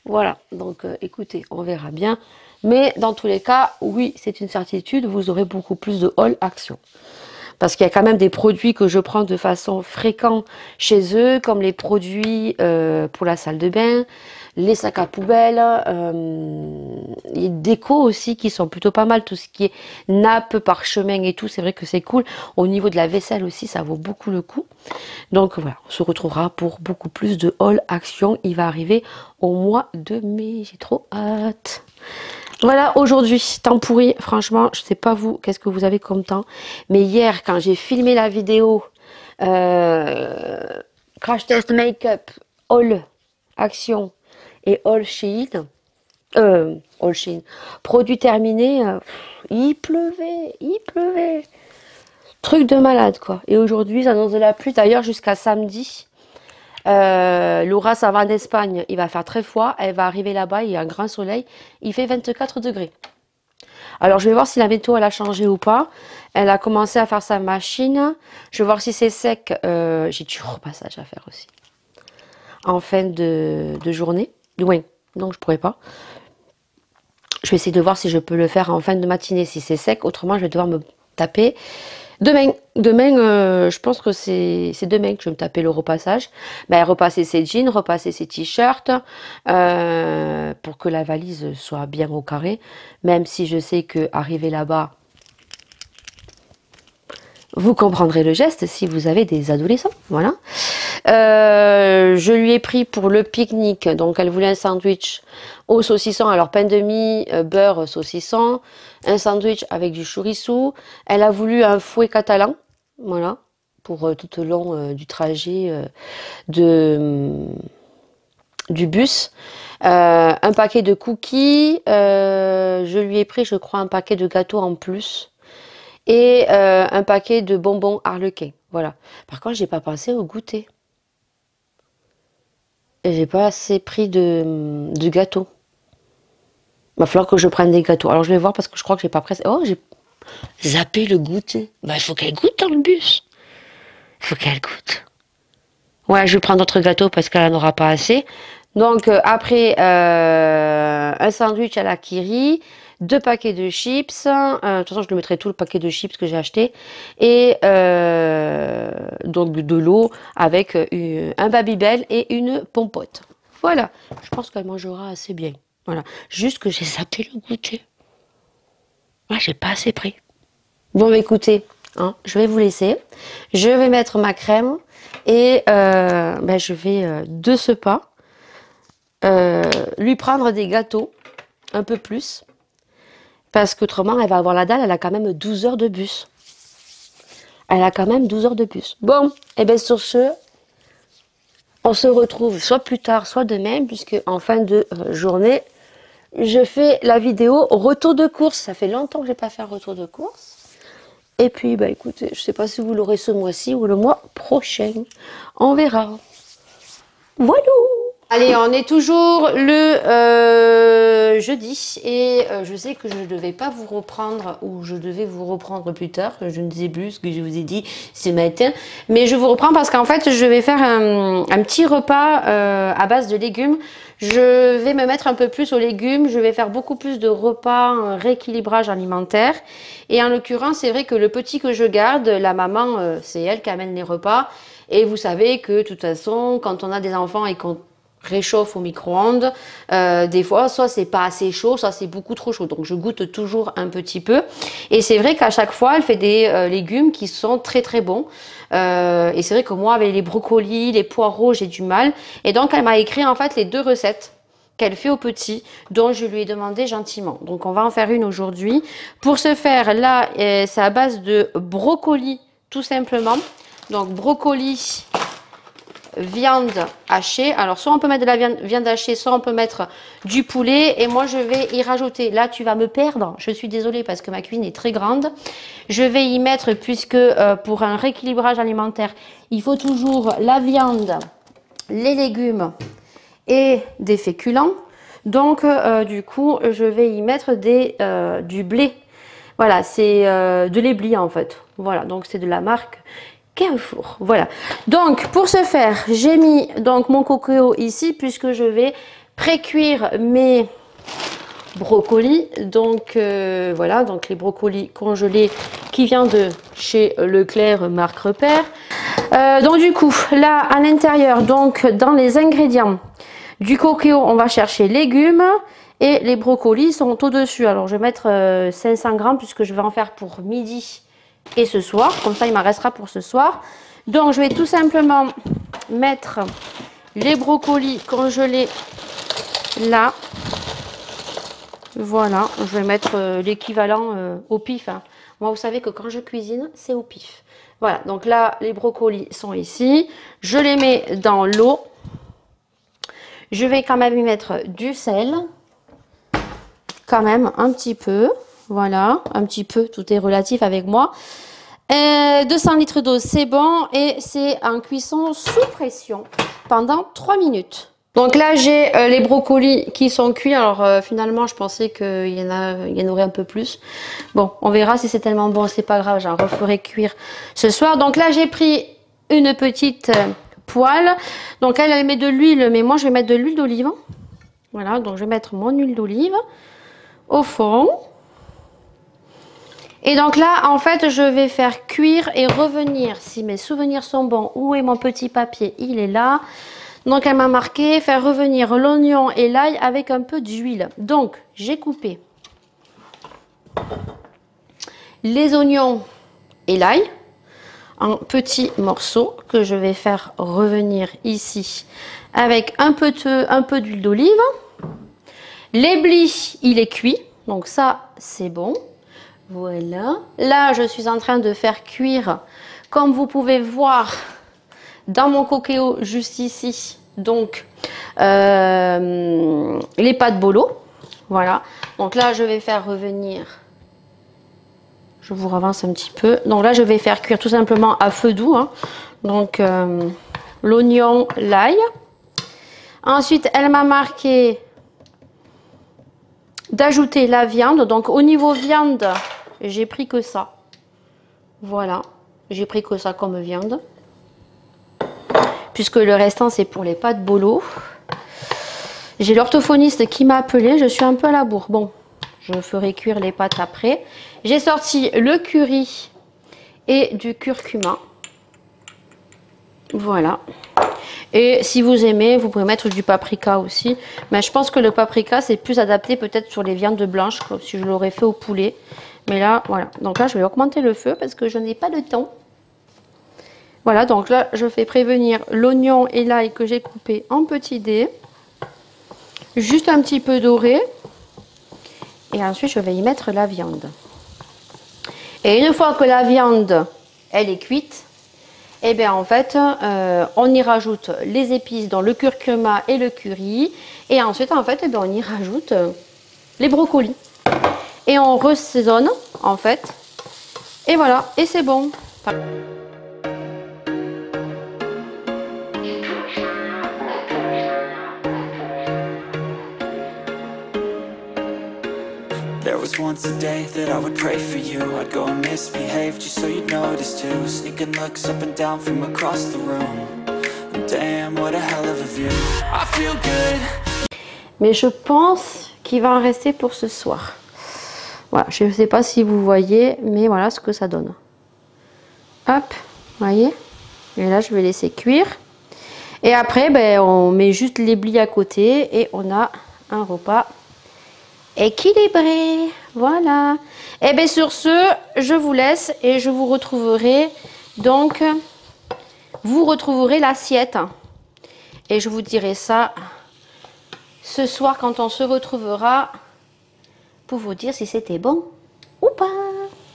Voilà, donc écoutez, on verra bien. Mais dans tous les cas, oui, c'est une certitude, vous aurez beaucoup plus de haul Action. Parce qu'il y a quand même des produits que je prends de façon fréquente chez eux, comme les produits pour la salle de bain, les sacs à poubelle, les décos aussi qui sont plutôt pas mal, tout ce qui est nappe, parchemin et tout, c'est vrai que c'est cool. Au niveau de la vaisselle aussi, ça vaut beaucoup le coup. Donc voilà, on se retrouvera pour beaucoup plus de haul Action. Il va arriver au mois de mai, j'ai trop hâte. Voilà, aujourd'hui, temps pourri, franchement, je sais pas vous, qu'est-ce que vous avez comme temps, mais hier, quand j'ai filmé la vidéo Crash Test Make-up, Haul Action et Haul Shein, produit terminé, il pleuvait, truc de malade quoi, et aujourd'hui, ça annonce de la pluie, d'ailleurs, jusqu'à samedi. Laura, ça va en Espagne, il va faire très froid, elle va arriver là-bas, il y a un grand soleil, il fait 24 degrés. Alors je vais voir si la météo elle a changé ou pas. Elle a commencé à faire sa machine, je vais voir si c'est sec, j'ai du repassage à faire aussi. En fin de journée, oui, donc je pourrais pas. Je vais essayer de voir si je peux le faire en fin de matinée si c'est sec, autrement je vais devoir me taper. Demain, je pense que c'est demain que je vais me taper le repassage. Ben, repasser ses jeans, repasser ses t-shirts pour que la valise soit bien au carré. Même si je sais que arriver là-bas, vous comprendrez le geste si vous avez des adolescents. Voilà. Je lui ai pris pour le pique-nique. Donc, elle voulait un sandwich au saucisson. Alors, pain de mie, beurre, saucisson. Un sandwich avec du chorizo. Elle a voulu un fouet catalan. Voilà. Pour tout au long du trajet du bus. Un paquet de cookies. Je lui ai pris, je crois, un paquet de gâteaux en plus. Et un paquet de bonbons Harlequin. Voilà. Par contre, j'ai pas pensé au goûter. Et j'ai pas assez pris de gâteaux. Il va falloir que je prenne des gâteaux. Alors je vais voir parce que je crois que j'ai pas pressé. Oh, j'ai zappé le goûter. Bah, il faut qu'elle goûte dans le bus. Il faut qu'elle goûte. Ouais, je vais prendre d'autres gâteaux parce qu'elle n'en aura pas assez. Donc après, un sandwich à la kiri. 2 paquets de chips, de toute façon je lui mettrai tout le paquet de chips que j'ai acheté, et donc de l'eau avec un Babybel et une pompote. Voilà, je pense qu'elle mangera assez bien. Voilà, juste que j'ai zappé le goûter. Moi j'ai pas assez pris. Bon bah, écoutez, hein, je vais vous laisser. Je vais mettre ma crème et je vais de ce pas lui prendre des gâteaux un peu plus. Parce qu'autrement, elle va avoir la dalle, elle a quand même 12 heures de bus. Elle a quand même 12 heures de bus. Bon, et bien sur ce, on se retrouve soit plus tard, soit demain, puisque en fin de journée, je fais la vidéo retour de course. Ça fait longtemps que je n'ai pas fait un retour de course. Et puis, bah écoutez, je ne sais pas si vous l'aurez ce mois-ci ou le mois prochain. On voilà. Allez, on est toujours le jeudi et je sais que je ne devais pas vous reprendre ou je devais vous reprendre plus tard. Je ne sais plus ce que je vous ai dit ce matin. Mais je vous reprends parce qu'en fait, je vais faire un petit repas à base de légumes. Je vais me mettre un peu plus aux légumes. Je vais faire beaucoup plus de repas, un rééquilibrage alimentaire. Et en l'occurrence, c'est vrai que le petit que je garde, la maman, c'est elle qui amène les repas. Et vous savez que de toute façon, quand on a des enfants et qu'on réchauffe au micro-ondes. Des fois, soit c'est pas assez chaud, soit c'est beaucoup trop chaud. Donc je goûte toujours un petit peu. Et c'est vrai qu'à chaque fois, elle fait des légumes qui sont très très bons. Et c'est vrai que moi, avec les brocolis, les poireaux, j'ai du mal. Et donc elle m'a écrit en fait les 2 recettes qu'elle fait aux petits, dont je lui ai demandé gentiment. Donc on va en faire une aujourd'hui. Pour ce faire, là, c'est à base de brocoli, tout simplement. Donc brocoli, viande hachée. Alors soit on peut mettre de la viande hachée, soit on peut mettre du poulet. Et moi je vais y rajouter, là tu vas me perdre, je suis désolée parce que ma cuisine est très grande. Je vais y mettre, puisque pour un rééquilibrage alimentaire, il faut toujours la viande, les légumes et des féculents. Donc du coup je vais y mettre du blé. Voilà, c'est de l'éblis en fait. Voilà, donc c'est de la marque Carrefour. Voilà. Donc pour ce faire, j'ai mis donc mon coqueau ici, puisque je vais pré-cuire mes brocolis. Donc voilà, donc les brocolis congelés qui viennent de chez Leclerc, marque Repère. Donc du coup, là à l'intérieur, donc dans les ingrédients du coqueau, on va chercher légumes et les brocolis sont au-dessus. Alors je vais mettre 500 grammes puisque je vais en faire pour midi et ce soir, comme ça il m'en restera pour ce soir. Donc je vais tout simplement mettre les brocolis congelés là. Voilà, je vais mettre l'équivalent au pif, hein. Moi vous savez que quand je cuisine, c'est au pif. Voilà, donc là les brocolis sont ici. Je les mets dans l'eau. Je vais quand même y mettre du sel. Quand même un petit peu. Voilà, un petit peu, tout est relatif avec moi. 200 litres d'eau, c'est bon. Et c'est en cuisson sous pression pendant 3 minutes. Donc là, j'ai les brocolis qui sont cuits. Alors finalement, je pensais qu'il y en aurait un peu plus. Bon, on verra si c'est tellement bon, c'est pas grave, j'en referai cuire ce soir. Donc là, j'ai pris une petite poêle. Donc elle met de l'huile, mais moi, je vais mettre de l'huile d'olive. Voilà, donc je vais mettre mon huile d'olive au fond. Et donc là, en fait, je vais faire cuire et revenir, si mes souvenirs sont bons. Où est mon petit papier? Il est là. Donc elle m'a marqué faire revenir l'oignon et l'ail avec un peu d'huile. Donc j'ai coupé les oignons et l'ail en petits morceaux que je vais faire revenir ici avec un peu d'huile d'olive. L'éblis, il est cuit, donc ça c'est bon. Voilà. Là, je suis en train de faire cuire, comme vous pouvez voir dans mon coqueau juste ici, donc les pâtes bolo. Voilà. Donc là, je vais faire revenir. Je vous avance un petit peu. Donc là, je vais faire cuire tout simplement à feu doux, hein. Donc l'oignon, l'ail. Ensuite, elle m'a marqué d'ajouter la viande. Donc au niveau viande, j'ai pris que ça. Voilà, j'ai pris que ça comme viande. Puisque le restant c'est pour les pâtes bolo. J'ai l'orthophoniste qui m'a appelé, je suis un peu à la bourre. Bon, je ferai cuire les pâtes après. J'ai sorti le curry et du curcuma. Voilà. Et si vous aimez, vous pouvez mettre du paprika aussi. Mais je pense que le paprika, c'est plus adapté peut-être sur les viandes blanches, comme si je l'aurais fait au poulet. Mais là, voilà. Donc là, je vais augmenter le feu parce que je n'ai pas de temps. Voilà, donc là, je fais prévenir l'oignon et l'ail que j'ai coupé en petits dés. Juste un petit peu doré. Et ensuite, je vais y mettre la viande. Et une fois que la viande, elle est cuite, et bien en fait, on y rajoute les épices, dans le curcuma et le curry. Et ensuite, en fait, on y rajoute les brocolis. Et on ressaisonne, en fait. Et voilà, et c'est bon. There was once a day that I would pray for you. I'd go and misbehave just so you'd notice too. Sneaking looks up and down from across the room. And damn, what a hell of a view. I feel good. Mais je pense qu'il va en rester pour ce soir. Voilà, je ne sais pas si vous voyez, mais voilà ce que ça donne. Hop, voyez. Et là, je vais laisser cuire. Et après, ben, on met juste les blis à côté et on a un repas équilibré. Voilà. Et bien sur ce, je vous laisse et je vous retrouverai. Donc, vous retrouverez l'assiette. Et je vous dirai ça ce soir quand on se retrouvera pour vous dire si c'était bon ou pas.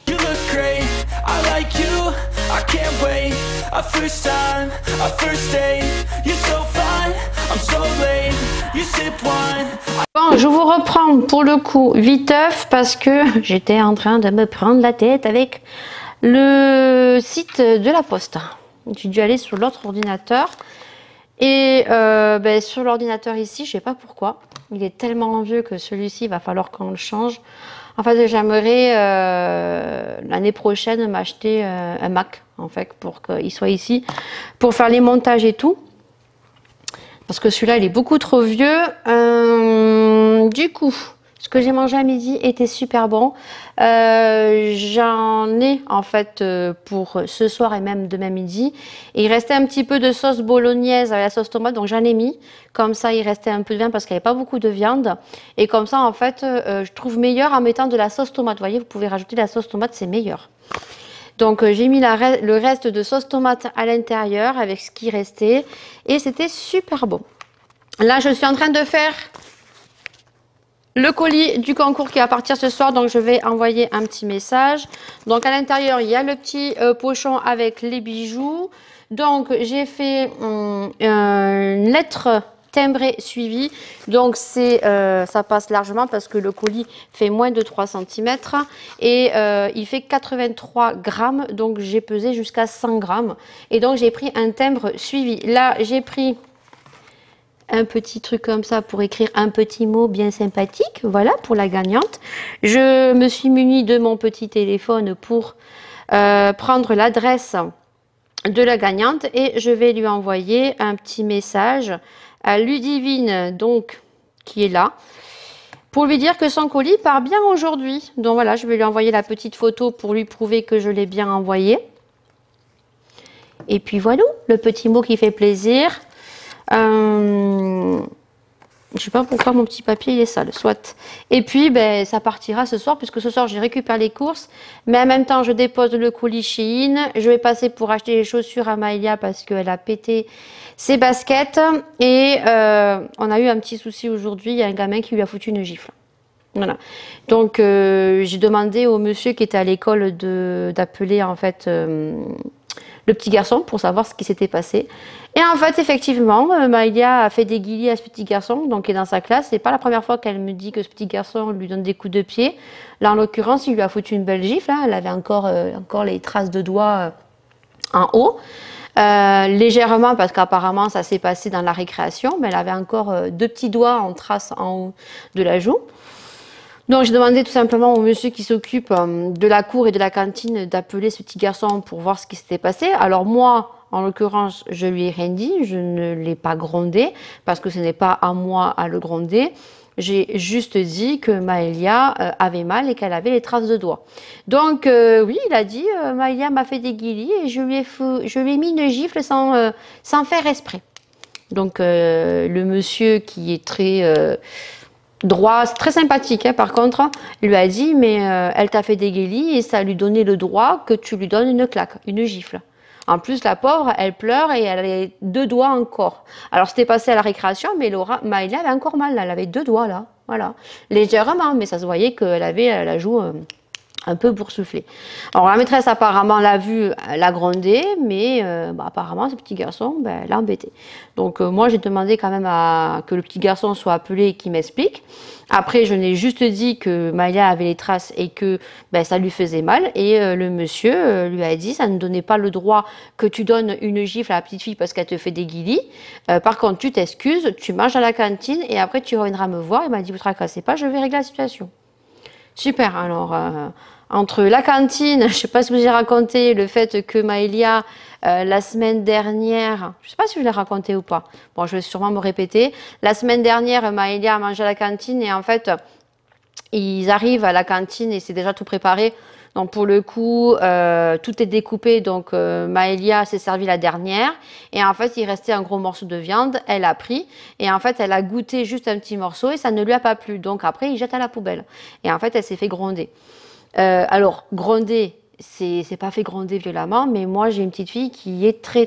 You look great, I like you, I can't wait. A first time, a first date. You're so fine, I'm so late. You sip wine. Bon, je vous reprends pour le coup viteuf parce que j'étais en train de me prendre la tête avec le site de la Poste. J'ai dû aller sur l'autre ordinateur. Et ben, sur l'ordinateur ici, je sais pas pourquoi. Il est tellement vieux que celui-ci, il va falloir qu'on le change. En fait, j'aimerais l'année prochaine m'acheter un Mac, en fait, pour qu'il soit ici, pour faire les montages et tout. Parce que celui-là, il est beaucoup trop vieux. Du coup, ce que j'ai mangé à midi était super bon. J'en ai en fait pour ce soir et même demain midi. Et il restait un petit peu de sauce bolognaise avec la sauce tomate, donc j'en ai mis. Comme ça, il restait un peu de viande parce qu'il n'y avait pas beaucoup de viande. Et comme ça, en fait, je trouve meilleur en mettant de la sauce tomate. Vous voyez, vous pouvez rajouter de la sauce tomate, c'est meilleur. Donc j'ai mis le reste de sauce tomate à l'intérieur avec ce qui restait. Et c'était super bon. Là, je suis en train de faire le colis du concours qui va partir ce soir, donc je vais envoyer un petit message. Donc à l'intérieur, il y a le petit pochon avec les bijoux. Donc j'ai fait une lettre timbrée suivie. Donc ça passe largement parce que le colis fait moins de 3 cm et il fait 83 grammes. Donc j'ai pesé jusqu'à 100 grammes. Et donc j'ai pris un timbre suivi. Là, j'ai pris un petit truc comme ça pour écrire un petit mot bien sympathique, voilà, pour la gagnante. Je me suis munie de mon petit téléphone pour prendre l'adresse de la gagnante et je vais lui envoyer un petit message à Ludivine, donc, qui est là, pour lui dire que son colis part bien aujourd'hui. Donc voilà, je vais lui envoyer la petite photo pour lui prouver que je l'ai bien envoyé. Et puis voilà, le petit mot qui fait plaisir. Je sais pas pourquoi mon petit papier il est sale, soit. Et puis ben, ça partira ce soir puisque ce soir je récupère les courses, mais en même temps je dépose le colis chez In. Je vais passer pour acheter les chaussures à Maëlia parce qu'elle a pété ses baskets et on a eu un petit souci aujourd'hui. Il y a un gamin qui lui a foutu une gifle. Voilà. Donc j'ai demandé au monsieur qui était à l'école d'appeler en fait le petit garçon pour savoir ce qui s'était passé. Et en fait, effectivement, Maëlia a fait des guillis à ce petit garçon, donc il est dans sa classe. C'est pas la première fois qu'elle me dit que ce petit garçon lui donne des coups de pied. Là, en l'occurrence, il lui a foutu une belle gifle. Hein. Elle avait encore les traces de doigts en haut. Légèrement, parce qu'apparemment, ça s'est passé dans la récréation, mais elle avait encore 2 petits doigts en trace en haut de la joue. Donc j'ai demandé tout simplement au monsieur qui s'occupe de la cour et de la cantine d'appeler ce petit garçon pour voir ce qui s'était passé. Alors moi, en l'occurrence, je lui ai rien dit, je ne l'ai pas grondé parce que ce n'est pas à moi à le gronder. J'ai juste dit que Maëlia avait mal et qu'elle avait les traces de doigts. Donc oui, il a dit, Maëlia m'a fait des guillis et je lui ai mis une gifle sans faire exprès. Donc le monsieur qui est très droit, c'est très sympathique, hein, par contre, lui a dit, mais elle t'a fait des guillis et ça lui donnait le droit que tu lui donnes une claque, une gifle. En plus, la pauvre, elle pleure et elle avait 2 doigts encore. Alors, c'était passé à la récréation, mais Maëlia avait encore mal, là. Elle avait 2 doigts, là. Voilà. Légèrement, mais ça se voyait qu'elle avait la joue un peu boursouflée. Alors, la maîtresse, apparemment, l'a vu, l'a grondé, mais apparemment, ce petit garçon, l'a embêté. Donc, moi, j'ai demandé quand même que le petit garçon soit appelé et qu'il m'explique. Après, je n'ai juste dit que Maëlia avait les traces et que ça lui faisait mal. Et le monsieur lui a dit, ça ne donnait pas le droit que tu donnes une gifle à la petite fille parce qu'elle te fait des guillis. Par contre, tu t'excuses, tu manges à la cantine et après, tu reviendras me voir. Il m'a dit, vous ne tracassez pas, je vais régler la situation. Super, alors... entre la cantine, je ne sais pas si je vous ai raconté le fait que Maëlia, la semaine dernière, je ne sais pas si je l'ai raconté ou pas, bon je vais sûrement me répéter, la semaine dernière Maëlia a mangé à la cantine et en fait ils arrivent à la cantine et c'est déjà tout préparé, Donc pour le coup, tout est découpé. Donc Maëlia s'est servi la dernière. Et en fait, il restait un gros morceau de viande. Elle a pris. Et en fait, elle a goûté juste un petit morceau et ça ne lui a pas plu. Donc après, il jette à la poubelle. Et en fait, elle s'est fait gronder. Alors, gronder, c'est pas fait gronder violemment, mais moi j'ai une petite fille qui est très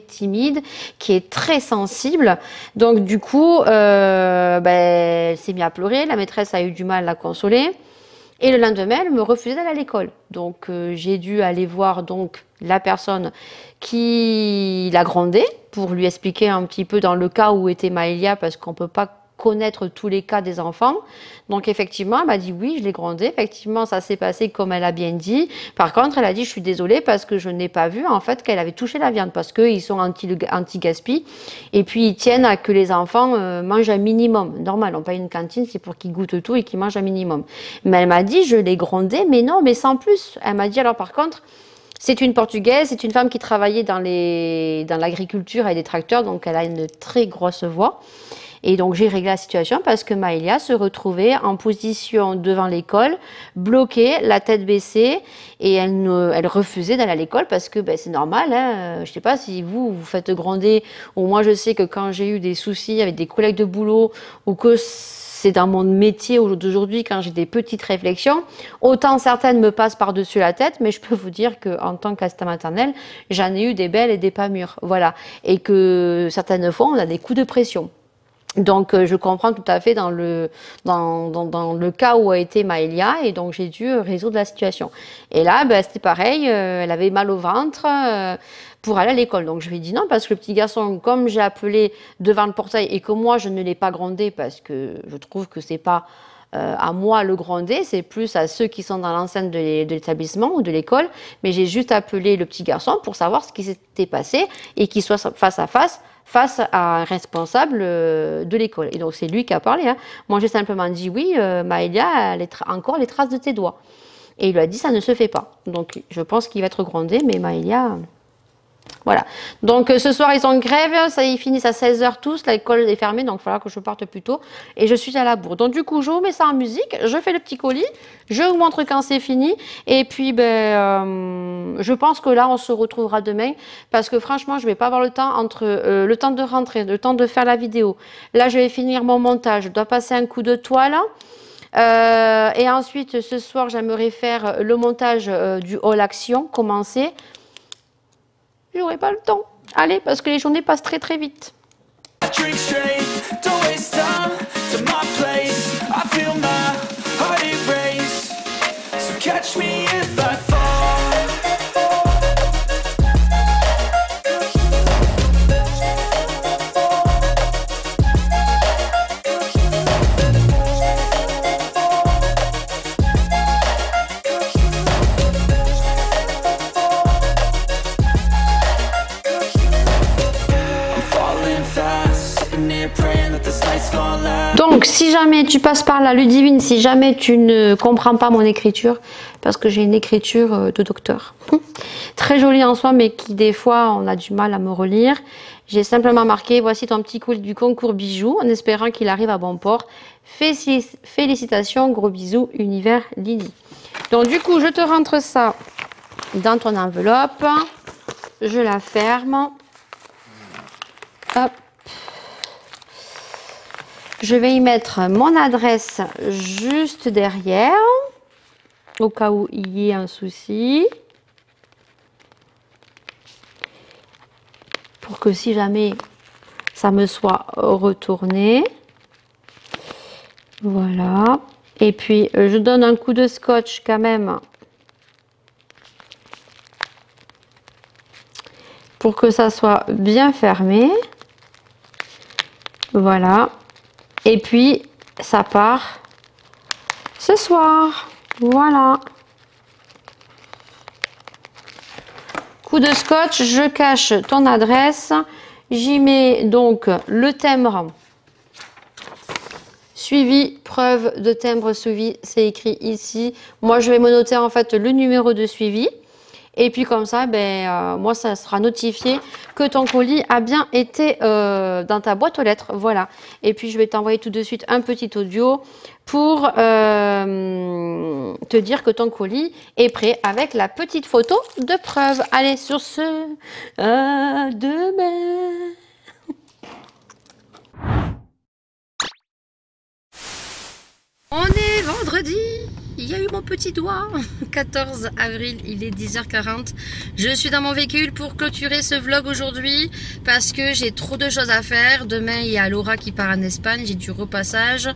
timide, qui est très sensible. Donc du coup, elle s'est mise à pleurer. La maîtresse a eu du mal à la consoler. Et le lendemain, elle me refusait d'aller à l'école. Donc j'ai dû aller voir donc la personne qui l'a grondée pour lui expliquer un petit peu dans le cas où était Maëlia, parce qu'on peut pas connaître tous les cas des enfants. Donc effectivement, elle m'a dit oui, je l'ai grondée. Effectivement, ça s'est passé comme elle a bien dit. Par contre, elle a dit je suis désolée parce que je n'ai pas vu en fait qu'elle avait touché la viande, parce qu'ils sont anti-gaspi et puis ils tiennent à que les enfants mangent un minimum. Normal, on paye une cantine, c'est pour qu'ils goûtent tout et qu'ils mangent un minimum. Mais elle m'a dit je l'ai grondée, mais non, mais sans plus. Elle m'a dit alors par contre, c'est une Portugaise, c'est une femme qui travaillait dans l'agriculture et des tracteurs, donc elle a une très grosse voix. Et donc j'ai réglé la situation parce que Maëlia se retrouvait en position devant l'école, bloquée, la tête baissée, et elle refusait d'aller à l'école parce que c'est normal. Hein, je ne sais pas si vous faites gronder, ou moi je sais que quand j'ai eu des soucis avec des collègues de boulot, ou que c'est dans mon métier d'aujourd'hui quand j'ai des petites réflexions, autant certaines me passent par-dessus la tête, mais je peux vous dire qu'en tant qu'assistante maternelle, j'en ai eu des belles et des pas mûres. Voilà. Et que certaines fois, on a des coups de pression. Donc, je comprends tout à fait dans le cas où a été Maëlia, et donc j'ai dû résoudre la situation. Et là, c'était pareil, elle avait mal au ventre pour aller à l'école. Donc, je lui ai dit non, parce que le petit garçon, comme j'ai appelé devant le portail et que moi, je ne l'ai pas grondé parce que je trouve que c'est pas à moi le gronder, c'est plus à ceux qui sont dans l'enceinte de l'établissement ou de l'école. Mais j'ai juste appelé le petit garçon pour savoir ce qui s'était passé et qu'il soit face à face à un responsable de l'école. Et donc, c'est lui qui a parlé. Hein. Moi, j'ai simplement dit, oui, Maëlia, elle a encore les traces de tes doigts. Et il lui a dit, ça ne se fait pas. Donc, je pense qu'il va être grondé, mais Maëlia... Voilà. Donc, ce soir, ils ont grève. Ça, ils finissent à 16 h tous. L'école est fermée, donc il faudra que je parte plus tôt. Et je suis à la bourre. Donc, du coup, je vous mets ça en musique. Je fais le petit colis. Je vous montre quand c'est fini. Et puis, je pense que là, on se retrouvera demain. Parce que franchement, je ne vais pas avoir le temps entre le temps de rentrer, le temps de faire la vidéo. Là, je vais finir mon montage. Je dois passer un coup de toile. Et ensuite, ce soir, j'aimerais faire le montage du All Action, commencer. J'aurai pas le temps. Allez, parce que les journées passent très vite. Donc, si jamais tu passes par là, Ludivine, si jamais tu ne comprends pas mon écriture, parce que j'ai une écriture de docteur, très jolie en soi, mais qui des fois, on a du mal à me relire, j'ai simplement marqué, voici ton petit colis du concours bijoux, en espérant qu'il arrive à bon port. Félicitations, gros bisous, Univers Lily. Donc, du coup, je te rentre ça dans ton enveloppe, je la ferme, hop. Je vais y mettre mon adresse juste derrière, au cas où il y ait un souci. Pour que si jamais ça me soit retourné. Voilà. Et puis, je donne un coup de scotch quand même. Pour que ça soit bien fermé. Voilà. Et puis, ça part ce soir. Voilà. Coup de scotch, je cache ton adresse. J'y mets donc le timbre suivi, preuve de timbre suivi. C'est écrit ici. Moi, je vais me noter en fait le numéro de suivi. Et puis comme ça, moi, ça sera notifié que ton colis a bien été dans ta boîte aux lettres. Voilà. Et puis, je vais t'envoyer tout de suite un petit audio pour te dire que ton colis est prêt avec la petite photo de preuve. Allez, sur ce, à demain. On est vendredi. Il y a eu mon petit doigt. 14 avril, il est 10h40. Je suis dans mon véhicule pour clôturer ce vlog aujourd'hui parce que j'ai trop de choses à faire. Demain, il y a Laura qui part en Espagne. J'ai du repassage.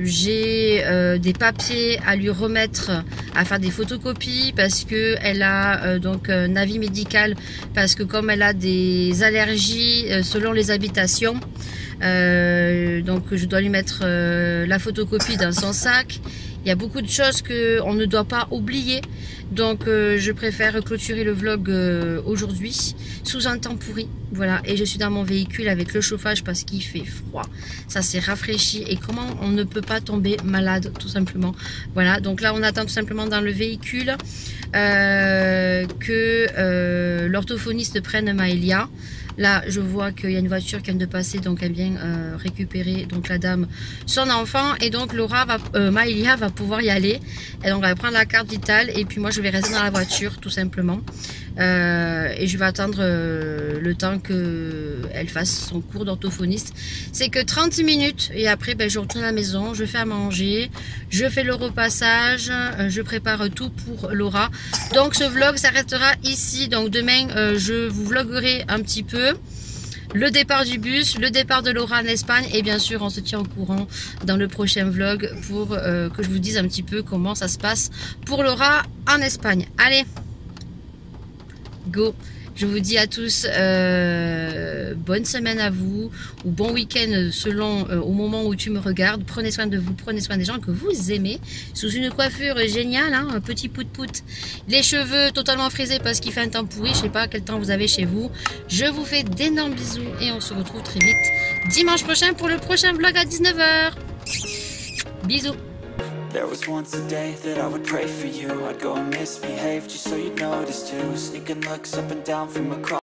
J'ai des papiers à lui remettre, à faire des photocopies parce que elle a donc un avis médical parce que comme elle a des allergies selon les habitations. Donc je dois lui mettre la photocopie dans son sac. Il y a beaucoup de choses qu'on ne doit pas oublier. Donc je préfère clôturer le vlog aujourd'hui sous un temps pourri. Voilà, et je suis dans mon véhicule avec le chauffage parce qu'il fait froid. Ça s'est rafraîchi et comment on ne peut pas tomber malade tout simplement. Voilà, donc là on attend tout simplement dans le véhicule que l'orthophoniste prenne Maëlia. Là, je vois qu'il y a une voiture qui vient de passer, donc elle vient récupérer donc la dame son enfant. Et donc Maëlia va pouvoir y aller. Et donc elle va prendre la carte vitale et puis moi je vais rester dans la voiture tout simplement. Et je vais attendre le temps qu'elle fasse son cours d'orthophoniste. C'est que 30 minutes et après je retourne à la maison, je fais à manger, je fais le repassage, je prépare tout pour Laura. Donc ce vlog s'arrêtera ici. Donc demain je vous vloguerai un petit peu le départ du bus, le départ de Laura en Espagne et bien sûr on se tient au courant dans le prochain vlog pour que je vous dise un petit peu comment ça se passe pour Laura en Espagne. Allez, go! Je vous dis à tous bonne semaine à vous ou bon week-end selon au moment où tu me regardes. Prenez soin de vous, prenez soin des gens que vous aimez. Sous une coiffure géniale, hein, un petit pout-pout. Les cheveux totalement frisés parce qu'il fait un temps pourri. Je sais pas quel temps vous avez chez vous. Je vous fais d'énormes bisous et on se retrouve très vite dimanche prochain pour le prochain vlog à 19h. Bisous. There was once a day that I would pray for you. I'd go and misbehave just so you'd notice too. Sneaking looks up and down from across